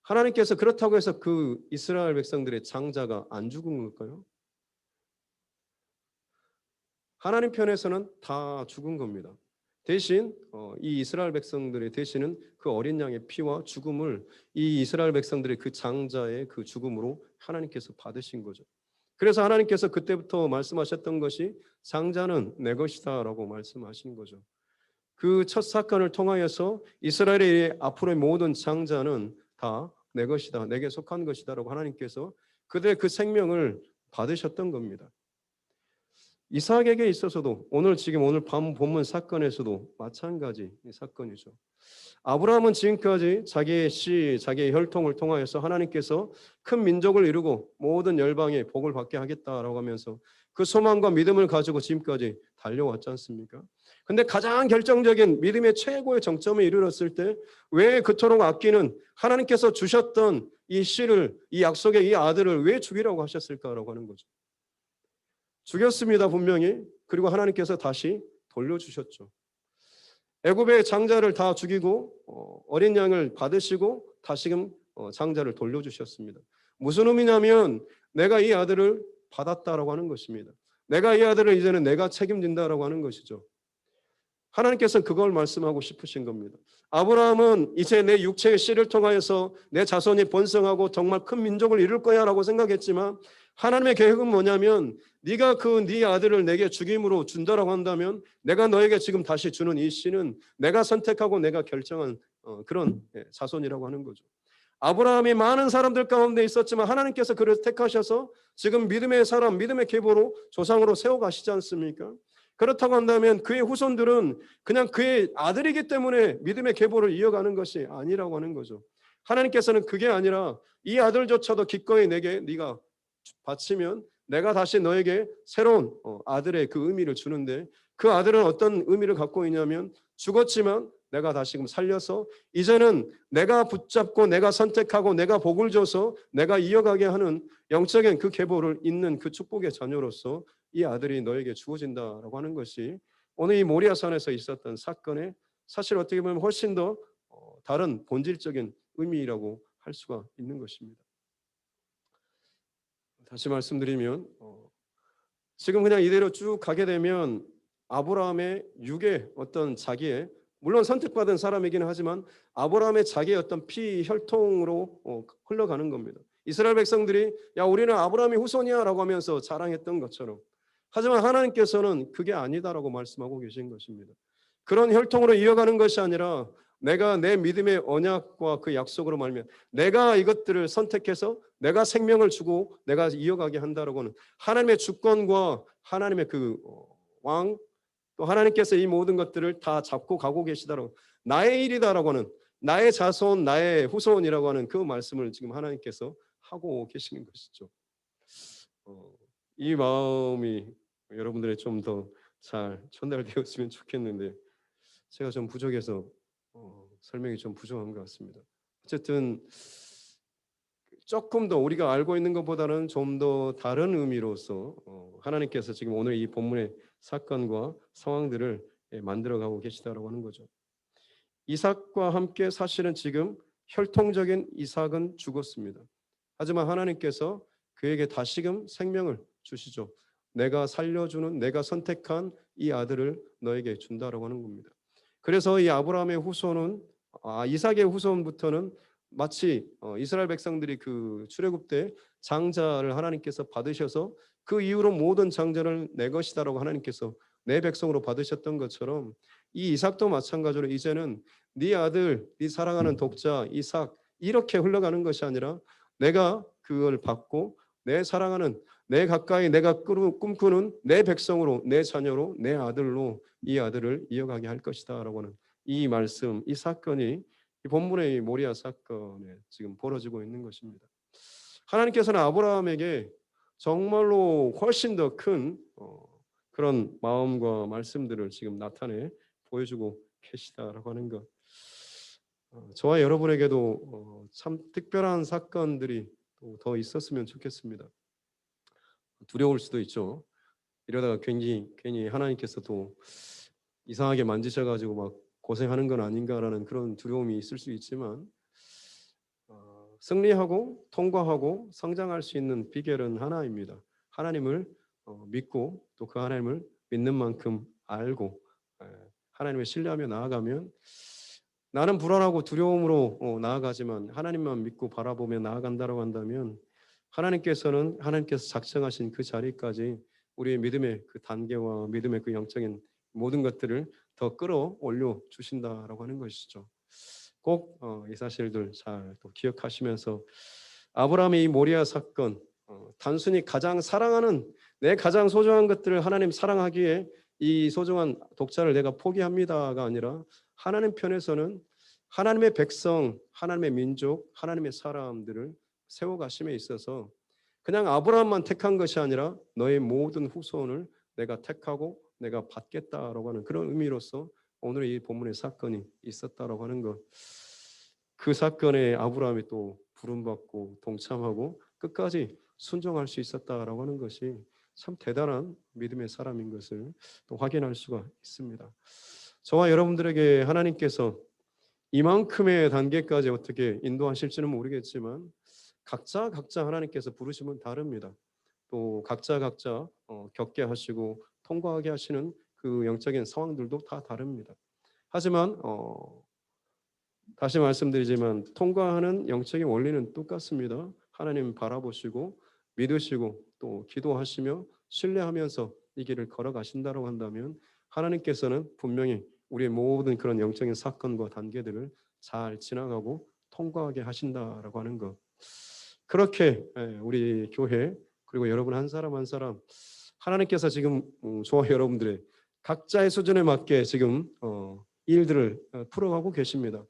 하나님께서 그렇다고 해서 그 이스라엘 백성들의 장자가 안 죽은 걸까요? 하나님 편에서는 다 죽은 겁니다. 대신 이 이스라엘 백성들의 대신은 그 어린 양의 피와 죽음을 이 이스라엘 백성들의 그 장자의 그 죽음으로 하나님께서 받으신 거죠. 그래서 하나님께서 그때부터 말씀하셨던 것이 장자는 내 것이다라고 말씀하신 거죠. 그 첫 사건을 통하여서 이스라엘의 앞으로의 모든 장자는 다 내 것이다, 내게 속한 것이다라고 하나님께서 그들의 그 생명을 받으셨던 겁니다. 이삭에게 있어서도 오늘 밤 본문 사건에서도 마찬가지 사건이죠. 아브라함은 지금까지 자기의 자기의 혈통을 통하여서 하나님께서 큰 민족을 이루고 모든 열방에 복을 받게 하겠다라고 하면서 그 소망과 믿음을 가지고 지금까지 달려왔지 않습니까? 근데 가장 결정적인 믿음의 최고의 정점에 이르렀을 때 왜 그토록 아끼는 하나님께서 주셨던 이 씨를, 이 약속의 이 아들을 왜 죽이라고 하셨을까라고 하는 거죠. 죽였습니다, 분명히. 그리고 하나님께서 다시 돌려주셨죠. 애굽의 장자를 다 죽이고 어린 양을 받으시고 다시금 장자를 돌려주셨습니다. 무슨 의미냐면 내가 이 아들을 받았다라고 하는 것입니다. 내가 이 아들을 이제는 내가 책임진다라고 하는 것이죠. 하나님께서는 그걸 말씀하고 싶으신 겁니다. 아브라함은 이제 내 육체의 씨를 통하여서 내 자손이 번성하고 정말 큰 민족을 이룰 거야라고 생각했지만 하나님의 계획은 뭐냐면 네가 네 아들을 내게 죽임으로 준다라고 한다면 내가 너에게 지금 다시 주는 이 씨는 내가 선택하고 내가 결정한 그런 자손이라고 하는 거죠. 아브라함이 많은 사람들 가운데 있었지만 하나님께서 그를 택하셔서 지금 믿음의 사람, 믿음의 계보로 조상으로 세워가시지 않습니까? 그렇다고 한다면 그의 후손들은 그냥 그의 아들이기 때문에 믿음의 계보를 이어가는 것이 아니라고 하는 거죠. 하나님께서는 그게 아니라 이 아들조차도 기꺼이 내게 네가 바치면 내가 다시 너에게 새로운 아들의 그 의미를 주는데 그 아들은 어떤 의미를 갖고 있냐면 죽었지만 내가 다시금 살려서 이제는 내가 붙잡고 내가 선택하고 내가 복을 줘서 내가 이어가게 하는 영적인 그 계보를 잇는 그 축복의 자녀로서 이 아들이 너에게 주어진다라고 하는 것이 오늘 이 모리아산에서 있었던 사건의 사실 어떻게 보면 훨씬 더 다른 본질적인 의미라고 할 수가 있는 것입니다. 다시 말씀드리면 지금 그냥 이대로 쭉 가게 되면 아브라함의 육의 어떤 자기의 물론 선택받은 사람이기는 하지만 아브라함의 자기의 어떤 피 혈통으로 흘러가는 겁니다. 이스라엘 백성들이 야 우리는 아브라함의 후손이야라고 하면서 자랑했던 것처럼 하지만 하나님께서는 그게 아니다라고 말씀하고 계신 것입니다. 그런 혈통으로 이어가는 것이 아니라 내가 내 믿음의 언약과 그 약속으로 말면 내가 이것들을 선택해서 내가 생명을 주고 내가 이어가게 한다라고 하는 하나님의 주권과 하나님의 그 왕 또 하나님께서 이 모든 것들을 다 잡고 가고 계시다라고 나의 일이다라고 하는 나의 자손 나의 후손이라고 하는 그 말씀을 지금 하나님께서 하고 계시는 것이죠. 이 마음이 여러분들의 좀 더 잘 전달되었으면 좋겠는데 제가 좀 부족해서 설명이 좀 부족한 것 같습니다. 어쨌든 조금 더 우리가 알고 있는 것보다는 좀 더 다른 의미로서 하나님께서 지금 오늘 이 본문의 사건과 상황들을 만들어가고 계시다라고 하는 거죠. 이삭과 함께 사실은 지금 혈통적인 이삭은 죽었습니다. 하지만 하나님께서 그에게 다시금 생명을 주시죠. 내가 살려주는 내가 선택한 이 아들을 너에게 준다라고 하는 겁니다. 그래서 이 아브라함의 후손은 이삭의 후손부터는 마치 이스라엘 백성들이 그 출애굽 때 장자를 하나님께서 받으셔서 그 이후로 모든 장자를 내 것이다라고 하나님께서 내 백성으로 받으셨던 것처럼 이 이삭도 마찬가지로 이제는 네 아들, 네 사랑하는 독자 이삭 이렇게 흘러가는 것이 아니라 내가 그걸 받고 내 사랑하는 내 가까이 내가 꿈꾸는 내 백성으로 내 자녀로 내 아들로 이 아들을 이어가게 할 것이다라고 하는 이 말씀, 이 사건이 이 본문의 모리아 사건에 지금 벌어지고 있는 것입니다. 하나님께서는 아브라함에게 정말로 훨씬 더 큰 그런 마음과 말씀들을 지금 나타내 보여주고 계시다라고 하는 것. 저와 여러분에게도 참 특별한 사건들이 더 있었으면 좋겠습니다. 두려울 수도 있죠. 이러다가 괜히 하나님께서도 이상하게 만지셔가지고 막 고생하는 건 아닌가라는 그런 두려움이 있을 수 있지만 승리하고 통과하고 성장할 수 있는 비결은 하나입니다. 하나님을 믿고 또 그 하나님을 믿는 만큼 알고 하나님을 신뢰하며 나아가면 나는 불안하고 두려움으로 나아가지만 하나님만 믿고 바라보며 나아간다고 한다면 하나님께서 작정하신 그 자리까지 우리의 믿음의 그 단계와 믿음의 그 영적인 모든 것들을 더 끌어올려 주신다라고 하는 것이죠. 꼭 이 사실들 잘 또 기억하시면서 아브라함의 이 모리아 사건 단순히 가장 사랑하는 내 가장 소중한 것들을 하나님 사랑하기에 이 소중한 독자를 내가 포기합니다가 아니라 하나님 편에서는 하나님의 백성, 하나님의 민족, 하나님의 사람들을 세워가심에 있어서 그냥 아브라함만 택한 것이 아니라 너의 모든 후손을 내가 택하고 내가 받겠다라고 하는 그런 의미로서 오늘 이 본문의 사건이 있었다라고 하는 것. 그 사건에 아브라함이 또 부름받고 동참하고 끝까지 순종할 수 있었다라고 하는 것이 참 대단한 믿음의 사람인 것을 또 확인할 수가 있습니다. 저와 여러분들에게 하나님께서 이만큼의 단계까지 어떻게 인도하실지는 모르겠지만 각자 하나님께서 부르시면 다릅니다. 또 각자 겪게 하시고 통과하게 하시는 그 영적인 상황들도 다 다릅니다. 하지만 다시 말씀드리지만 통과하는 영적인 원리는 똑같습니다. 하나님 바라보시고 믿으시고 또 기도하시며 신뢰하면서 이 길을 걸어가신다고 한다면 하나님께서는 분명히 우리의 모든 그런 영적인 사건과 단계들을 잘 지나가고 통과하게 하신다라고 하는 것. 그렇게 우리 교회 그리고 여러분 한 사람 한 사람 하나님께서 지금 저와 여러분들의 각자의 수준에 맞게 지금 일들을 풀어가고 계십니다.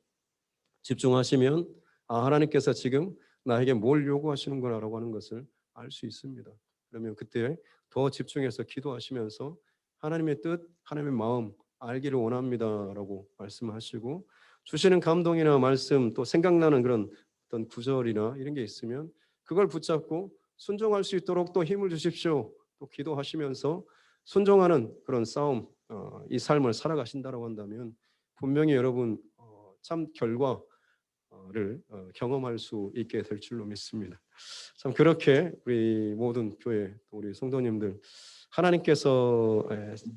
집중하시면 하나님께서 지금 나에게 뭘 요구하시는구나라고 하는 것을 알 수 있습니다. 그러면 그때 더 집중해서 기도하시면서 하나님의 뜻, 하나님의 마음 알기를 원합니다라고 말씀하시고 주시는 감동이나 말씀 또 생각나는 그런 어떤 구절이나 이런 게 있으면 그걸 붙잡고 순종할 수 있도록 또 힘을 주십시오. 또 기도하시면서 순종하는 그런 싸움, 이 삶을 살아가신다라고 한다면 분명히 여러분 참 결과를 경험할 수 있게 될 줄로 믿습니다. 참 그렇게 우리 모든 교회 우리 성도님들 하나님께서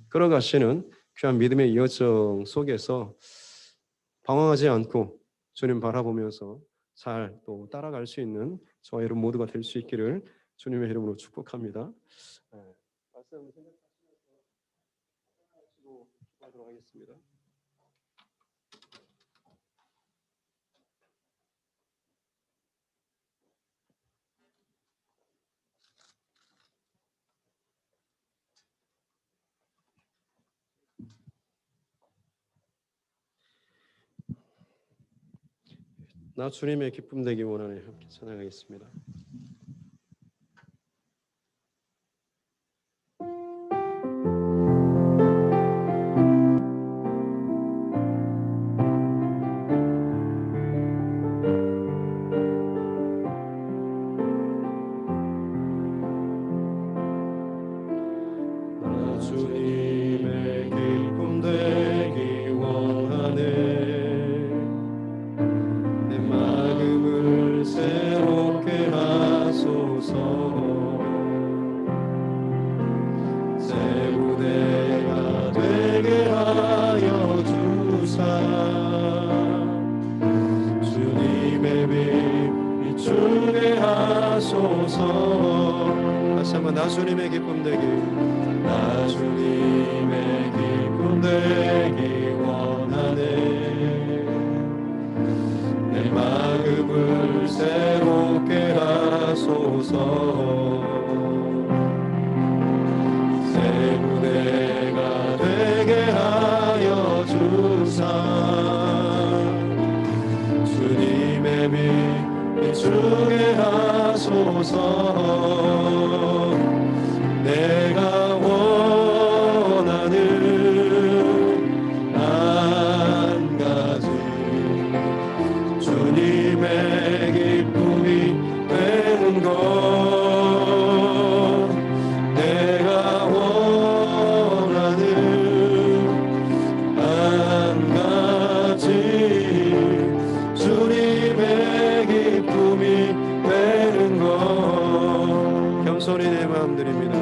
끌어가시는 귀한 믿음의 여정 속에서 방황하지 않고 주님 바라보면서 잘 또 따라갈 수 있는 저와 여러분 모두가 될 수 있기를 주님의 이름으로 축복합니다. 말씀 생각하시면서 기도하도록 하겠습니다. 나 주님의 기쁨 되기 원하네. 함께 찬양하겠습니다. 나 주님의 기쁨 되기 원하네. 새롭게 하소서. 새 부대가 되게 하여 주사. 주님의 빛 비추게 하소서. 다시 한번 나 주님의 기쁨 되기, 나 주님의 기쁨 되기 원하네. 내 마음을 새롭게 하소서. 새 부대가 되게 하여 주사. 주님의 빛 비추게 하소서. 내가 원하는 한 가지 주님의 기쁨이 되는 것. 내가 원하는 한 가지 주님의 기쁨이 되는 것. 겸손히 내 마음 드립니다.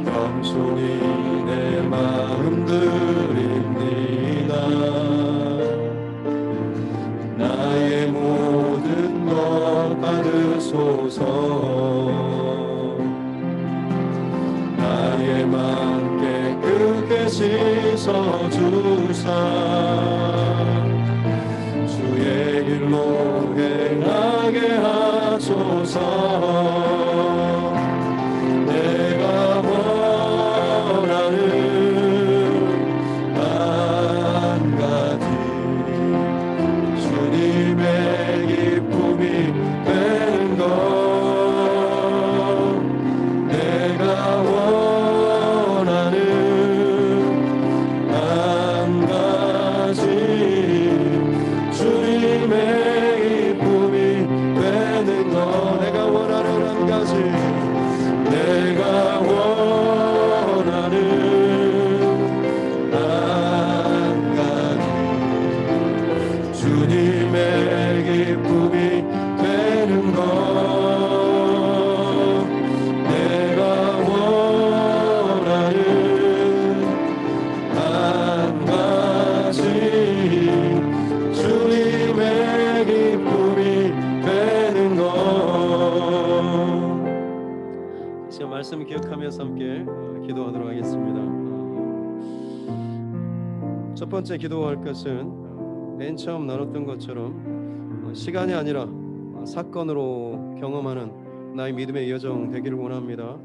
겸손히 내 마음 드립니다. 나의 모든 것 받으소서. 나의 맘 깨끗게 씻어주사. 주의 길로 행하게 하소서. 내가 원하는 한 가지 주님의 기쁨이 되는 것. 내가 원하는 한 가지 주님의 기쁨이 되는 것. 내가 원하는 한 기도하겠습니다. 첫 번째 기도할 것은 맨 처음 나눴던 것처럼 시간이 아니라 사건으로 경험하는 나의 믿음의 여정 되기를 원합니다.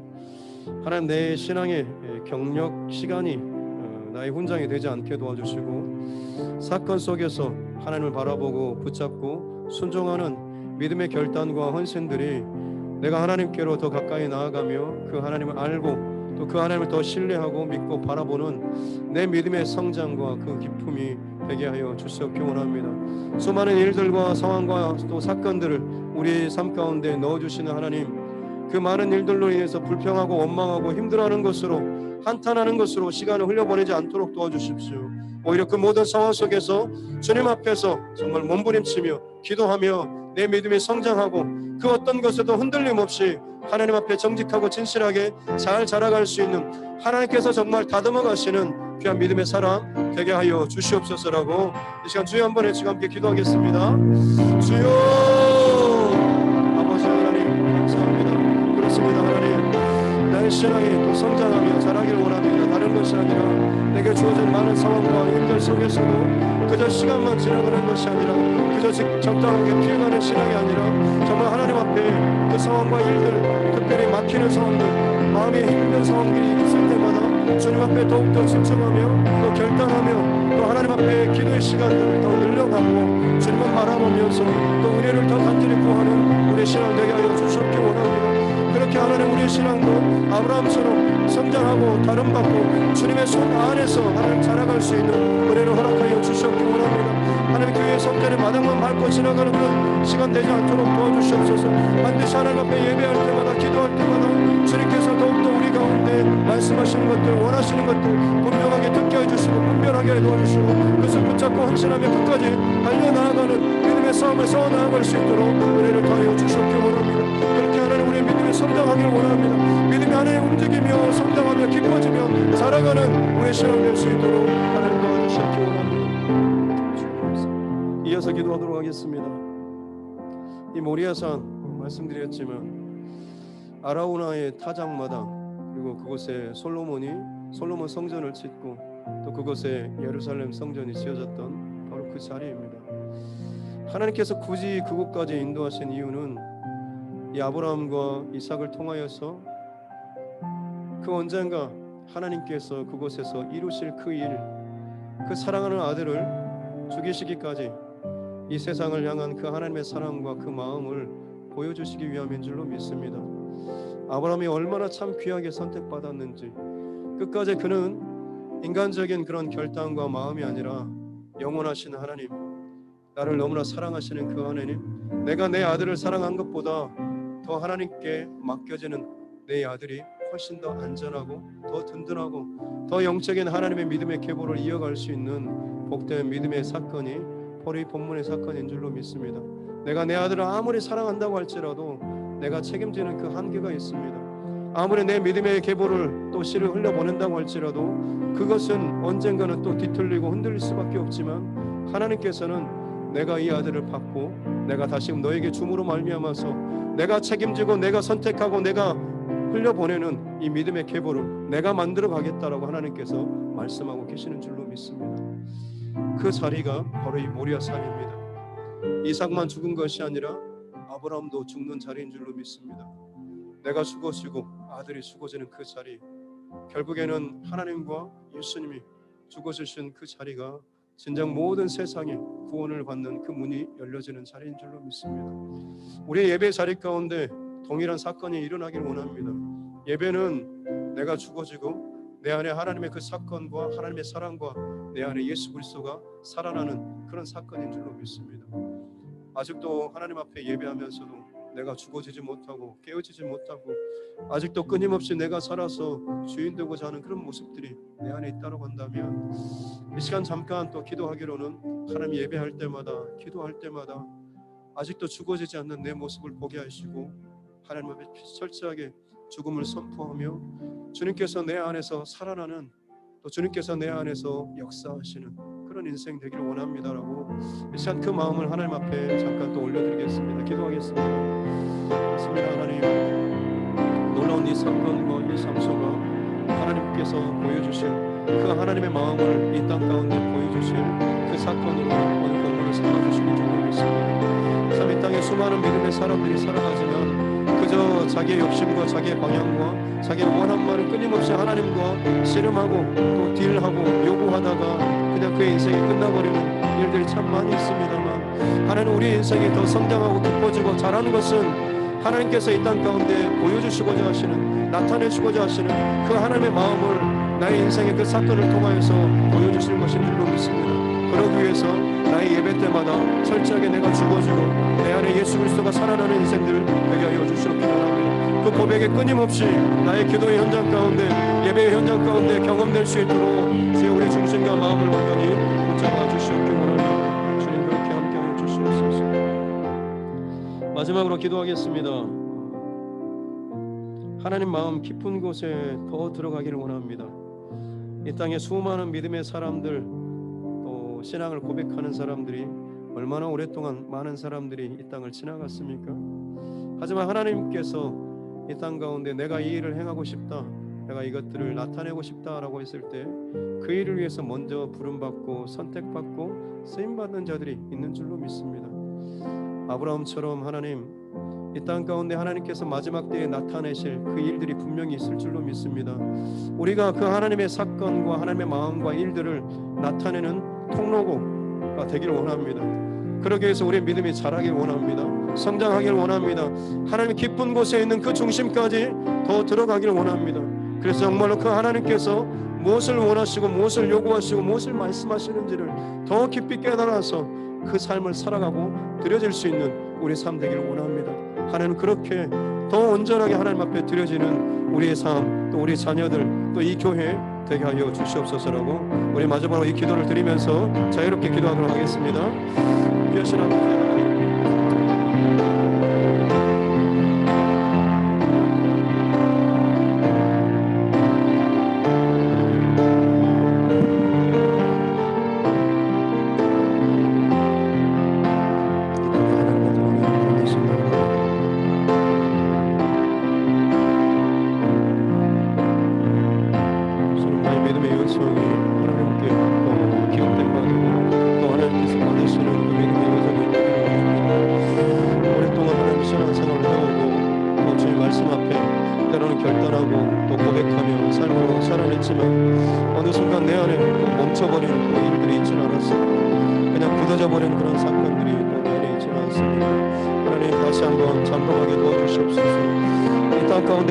하나님, 내 신앙의 경력 시간이 나의 훈장이 되지 않게 도와주시고, 사건 속에서 하나님을 바라보고 붙잡고 순종하는 믿음의 결단과 헌신들이 내가 하나님께로 더 가까이 나아가며 그 하나님을 알고 또 그 하나님을 더 신뢰하고 믿고 바라보는 내 믿음의 성장과 그 기쁨이 되게 하여 주시옵기 원합니다. 수많은 일들과 상황과 또 사건들을 우리 삶 가운데 넣어주시는 하나님, 그 많은 일들로 인해서 불평하고 원망하고 힘들어하는 것으로, 한탄하는 것으로 시간을 흘려보내지 않도록 도와주십시오. 오히려 그 모든 상황 속에서 주님 앞에서 정말 몸부림치며 기도하며 내 믿음이 성장하고 그 어떤 것에도 흔들림 없이 하나님 앞에 정직하고 진실하게 잘 자라갈 수 있는, 하나님께서 정말 다듬어 가시는 귀한 믿음의 사람 되게 하여 주시옵소서라고 이 시간 주여 한번 같이 함께 기도하겠습니다. 주여, 아버지 하나님 감사합니다. 그렇습니다. 하나님, 나의 신앙이 또 성장하며 자라기를 원합니다. 다른 것이 아니라 내게 주어진 많은 상황과 힘들 속에서도 그저 시간만 지나가는 것이 아니라 그저 적당하게 피해가는 신앙이 아니라 정말 하나님 앞에 그 상황과 일들, 특별히 막히는 상황들, 마음이 힘든 상황들이 있을 때마다 주님 앞에 더욱더 집중하며 또 결단하며 또 하나님 앞에 기도의 시간들을 더 늘려가고 주님을 바라보면서 또 은혜를 더 간절히 구하는 우리 신앙 되게 하여 주시옵기 원합니다. 그렇게 하나님, 우리의 신앙도 아브라함처럼 성장하고 다름받고 주님의 손 안에서 하나님 자라갈 수 있는 은혜를 허락하여 주시옵기 원합니다. 하나님, 교회의 성전의 마당만 밟고 지나가는 그런 시간 되지 않도록 도와주시옵소서. 반드시 하나님 앞에 예배할 때마다 기도할 때마다 주님께서 더욱더 우리 가운데 말씀하시는 것들, 원하시는 것들 분명하게 듣게 해주시고 분별하게 도와주시고 그것을 붙잡고 헌신하며 끝까지 달려나아가는 믿음의 싸움을 싸워나아갈 수 있도록 은혜를 더하여 주시옵기 원합니다. 그렇게 하나님, 우리의 믿음이 성장하기를 원합니다. 믿음이 하나님 움직이며 성장하며 깊어지며 자라가는 우리의 신앙 될 수 있도록 하나님 도와주시옵기 원합니다. 이어서 기도하도록 하겠습니다. 이 모리아산 말씀드렸지만 아라우나의 타작마당, 그리고 그곳에 솔로몬 성전을 짓고 또 그곳에 예루살렘 성전이 지어졌던 바로 그 자리입니다. 하나님께서 굳이 그곳까지 인도하신 이유는 이 아브라함과 이삭을 통하여서 그 언젠가 하나님께서 그곳에서 이루실 그 일, 그 사랑하는 아들을 죽이시기까지 이 세상을 향한 그 하나님의 사랑과 그 마음을 보여주시기 위함인 줄로 믿습니다. 아브라함이 얼마나 참 귀하게 선택받았는지, 끝까지 그는 인간적인 그런 결단과 마음이 아니라 영원하신 하나님, 나를 너무나 사랑하시는 그 하나님, 내가 내 아들을 사랑한 것보다 더 하나님께 맡겨지는 내 아들이 훨씬 더 안전하고 더 든든하고 더 영적인 하나님의 믿음의 계보를 이어갈 수 있는 복된 믿음의 사건이 바로 이 본문의 사건인 줄로 믿습니다. 내가 내 아들을 아무리 사랑한다고 할지라도 내가 책임지는 그 한계가 있습니다. 아무리 내 믿음의 계보를 또 씨를 흘려보낸다고 할지라도 그것은 언젠가는 또 뒤틀리고 흔들릴 수밖에 없지만, 하나님께서는 내가 이 아들을 받고 내가 다시금 너에게 줌으로 말미암아서 내가 책임지고 내가 선택하고 내가 흘려보내는 이 믿음의 계보를 내가 만들어 가겠다라고 하나님께서 말씀하고 계시는 줄로 믿습니다. 그 자리가 바로 이 모리아 산입니다. 이삭만 죽은 것이 아니라 아브라함도 죽는 자리인 줄로 믿습니다. 내가 죽어지고 아들이 죽어지는 그 자리, 결국에는 하나님과 예수님이 죽어주신 그 자리가 진정 모든 세상에 구원을 받는 그 문이 열려지는 자리인 줄로 믿습니다. 우리의 예배 자리 가운데 동일한 사건이 일어나길 원합니다. 예배는 내가 죽어지고 내 안에 하나님의 그 사건과 하나님의 사랑과 내 안에 예수 그리스도가 살아나는 그런 사건인 줄로 믿습니다. 아직도 하나님 앞에 예배하면서도 내가 죽어지지 못하고 깨어지지 못하고 아직도 끊임없이 내가 살아서 주인 되고자 하는 그런 모습들이 내 안에 있다고 한다면, 이 시간 잠깐 또 기도하기로는 하나님 예배할 때마다 기도할 때마다 아직도 죽어지지 않는 내 모습을 보게 하시고 하나님 앞에 철저하게 죽음을 선포하며 주님께서 내 안에서 살아나는, 또 주님께서 내 안에서 역사하시는 그런 인생 되기를 원합니다라고 이 시간 그 마음을 하나님 앞에 잠깐 또 올려드리겠습니다. 기도하겠습니다. 그렇습니다. 하나님, 놀라운 이 사건과 이 장소가 하나님 하나님께서 보여주실 그 하나님의 마음을 이 땅 가운데 보여주실 그 사건으로 오늘 본문을 삼아주시는 줄 믿습니다. 참 이 땅에 수많은 믿음의 사람들이 살아가지만 그저 자기의 욕심과 자기의 방향과 자기의 원함만을 끊임없이 하나님과 씨름하고 또 딜하고 요구하다가 그냥 그의 인생이 끝나버리는 일들이 참 많이 있습니다만, 하나님 우리 인생이 더 성장하고 깊어지고 잘하는 것은 하나님께서 이 땅 가운데 보여주시고자 하시는, 나타내시고자 하시는 그 하나님의 마음을 나의 인생의 그 사건을 통하여서 보여주실 것인 줄로 믿습니다. 그러기 위해서 나의 예배 때마다 철저하게 내가 죽어지고 내 안에 예수 그리스도가 살아나는 인생들 되게 하여 주시옵기 바랍니다. 그 고백에 끊임없이 나의 기도의 현장 가운데, 예배의 현장 가운데 경험될 수 있도록 주여 우리 중심과 마음을 완전히 붙잡아 주시옵기 바랍니다. 주님 그렇게 함께하여 주시옵소서. 마지막으로 기도하겠습니다. 하나님 마음 깊은 곳에 더 들어가기를 원합니다. 이 땅에 수많은 믿음의 사람들, 또 신앙을 고백하는 사람들이 얼마나 오랫동안 많은 사람들이 이 땅을 지나갔습니까? 하지만 하나님께서 이 땅 가운데 내가 이 일을 행하고 싶다, 내가 이것들을 나타내고 싶다라고 했을 때 그 일을 위해서 먼저 부름받고 선택받고 쓰임받는 자들이 있는 줄로 믿습니다. 아브라함처럼 하나님 이 땅 가운데 하나님께서 마지막 때에 나타내실 그 일들이 분명히 있을 줄로 믿습니다. 우리가 그 하나님의 사건과 하나님의 마음과 일들을 나타내는 통로가 되기를 원합니다. 그러기 위해서 우리의 믿음이 자라길 원합니다. 성장하길 원합니다. 하나님의 깊은 곳에 있는 그 중심까지 더 들어가기를 원합니다. 그래서 정말로 그 하나님께서 무엇을 원하시고 무엇을 요구하시고 무엇을 말씀하시는지를 더 깊이 깨달아서 그 삶을 살아가고 드려질 수 있는 우리 삶 되기를 원합니다. 하나님 그렇게 더 온전하게 하나님 앞에 드려지는 우리의 삶, 또 우리 자녀들, 또 이 교회 되게 하여 주시옵소서라고 우리 마지막으로 이 기도를 드리면서 자유롭게 기도하도록 하겠습니다. 귀하신 하나님,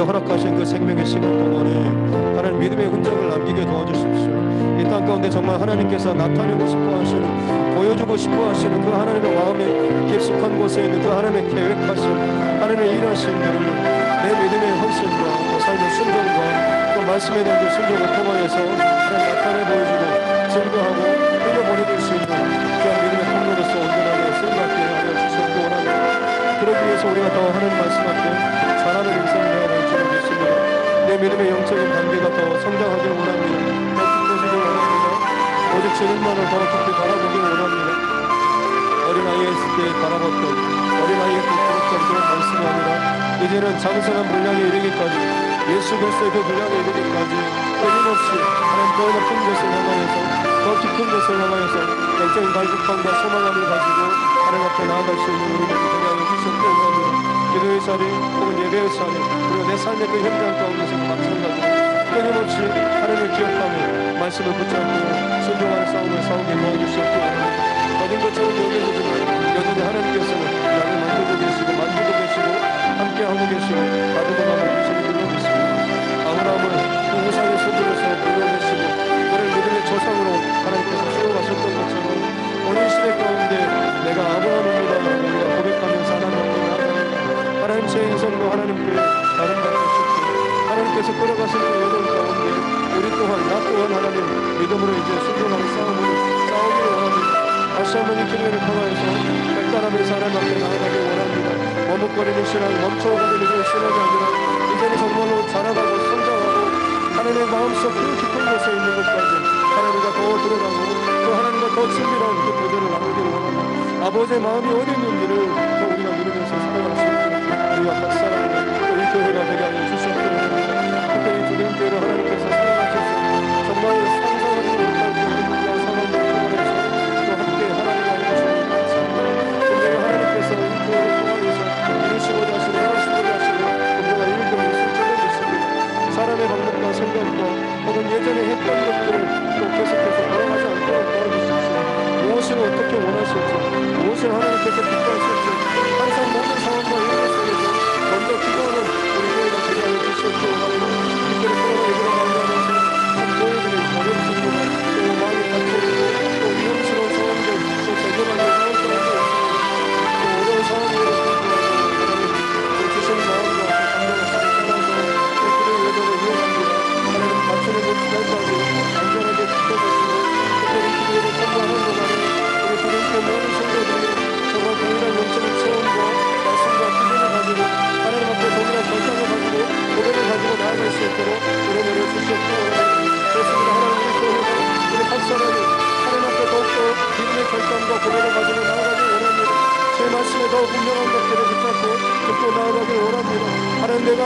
허락하신 그 생명의 시간 동안에 하나님 믿음의 흔적을 남기게 도와주십시오. 이 땅 가운데 정말 하나님께서 나타내고 싶어 하시는, 보여주고 싶어 하시는 그 하나님의 마음에 깊숙한 곳에 있는 그 하나님의 계획하신, 하나님의 일하신 일을 내 믿음의 헌신과 또 삶의 순종과 또 말씀에 대한 그 순종을 통하여서 하나님 나타내 보여주고 증거하고 흘려보내줄 수 있는 귀한 믿음의 통로로서 온전하게 쓰임받게 하여 주시옵기 원합니다. 그러기 위해서 우리가 더 하나님 말씀 앞에 잘하는 인생을 해야 될 줄 믿습니다. 내 믿음의 영적인 단계가 더 성장하길 원합니다. 더 깊어지길 원합니다. 오직 주님만을 더 깊이 바라보길 원합니다. 어린아이에 있을 때 바라봤던 어린아이의 그 그릇던 그런 말씀이 아니라 이제는 장성한 분량에 이르기까지, 예수 그리스도의 그 분량에 이르기까지 끊임없이 하나님 더 높은 곳을 향하여서, 더 깊은 곳을 향하여서 영적인 갈급함과 소망함을 가지고 하나님 앞에 나아갈 수 있는 우리들이 되게 하여 주시옵기 원합니다. 기도의 자리 혹은 예배의 자리, 그리고 내 삶의 그 현장 가운데서도 마찬가지로 끊임없이 하나님을 기억하며 말씀을 붙잡고 순종하는 싸움을 싸우게 도와주시옵기 바랍니다. 어딘 것처럼 여겨지지만 여전히 하나님께서는 나를 만들고 계시고 만들고 계시고 함께하고 계시고 다듬어가고 계시는 줄로 믿습니다. 아브라함을 그 우상의 손들에서 불러내시고 그를 믿음의 조상으로 하나님께서 세워가셨던 것처럼 오늘 시대 가운데 내가 아브라함입니다 우리가 고백하면서 하나님 제 인생도 하나님께 아름답게 하셨고 하나님께서 끌어가시는 여정 가운데 우리 또한 나 또한 하나님 믿음으로 이제 순종하는 싸움을 싸우기를 원합니다. 다시 한번 이 기도를 통하여서 백단하면서 하나님 앞에 나아가길 원합니다. 머뭇거리는 신앙, 멈춰가는 신앙이 아니라 이제는 정말로 자라가고 성장하고 하나님의 마음속 그 깊은 곳에 있는 것까지 하나님과 더 들어가고 또 하나님과 더 친밀한 그 교제를 나누기를 원합니다. 아버지의 마음이 어디 있는지를 더 우리가 누리면서 살아갈 수 있도록 우리가 각 사람을 또 이 교회가 되게 하여 주시옵기를 원합니다. 특별히 주님께로 하나님께서 사랑하시는 것들을 또 계속해서 걸어가지 않도록 도와주십시오. 무엇을 어떻게 원하실지, 무엇을 하나님께서 기뻐하실지 항상 모든 상황과 일들 속에서 먼저 기도하는 우리 교회가 되게 하여 주시옵고 바랍니다. 특별히 코로나19로 말미암아서 교회들이 어렵습니다. 또 많이 다투고 또 위험스러운 상황들, 또 재개발의 상황도 또 어려운 상황에서 주신 마음과 감동하시고 따라서 또 기도의 여정을 이어갑니다. 하나님 다투는 것 지날까지 안전하게 지켜주시고 특별히 기도를 통과하는 동안에 우리 주님께 모든 성도들이 정말 동일한 영적인 체험과 말씀과 기도를 가지고 하나님 앞에 동일한 결단을 가지고 고백을 가지고 나아갈 수 있도록 은혜를 주시옵고 그렇습니다. 하나님 우리 교회가 우리 각 사람이 하나님 앞에 더욱더 믿음의 결단과 고백을 가지고 나아가길 원합니다. 제 말씀에 더 분명한 것들을 붙잡고 듣고 나아가길 원합니다. 하나님 내가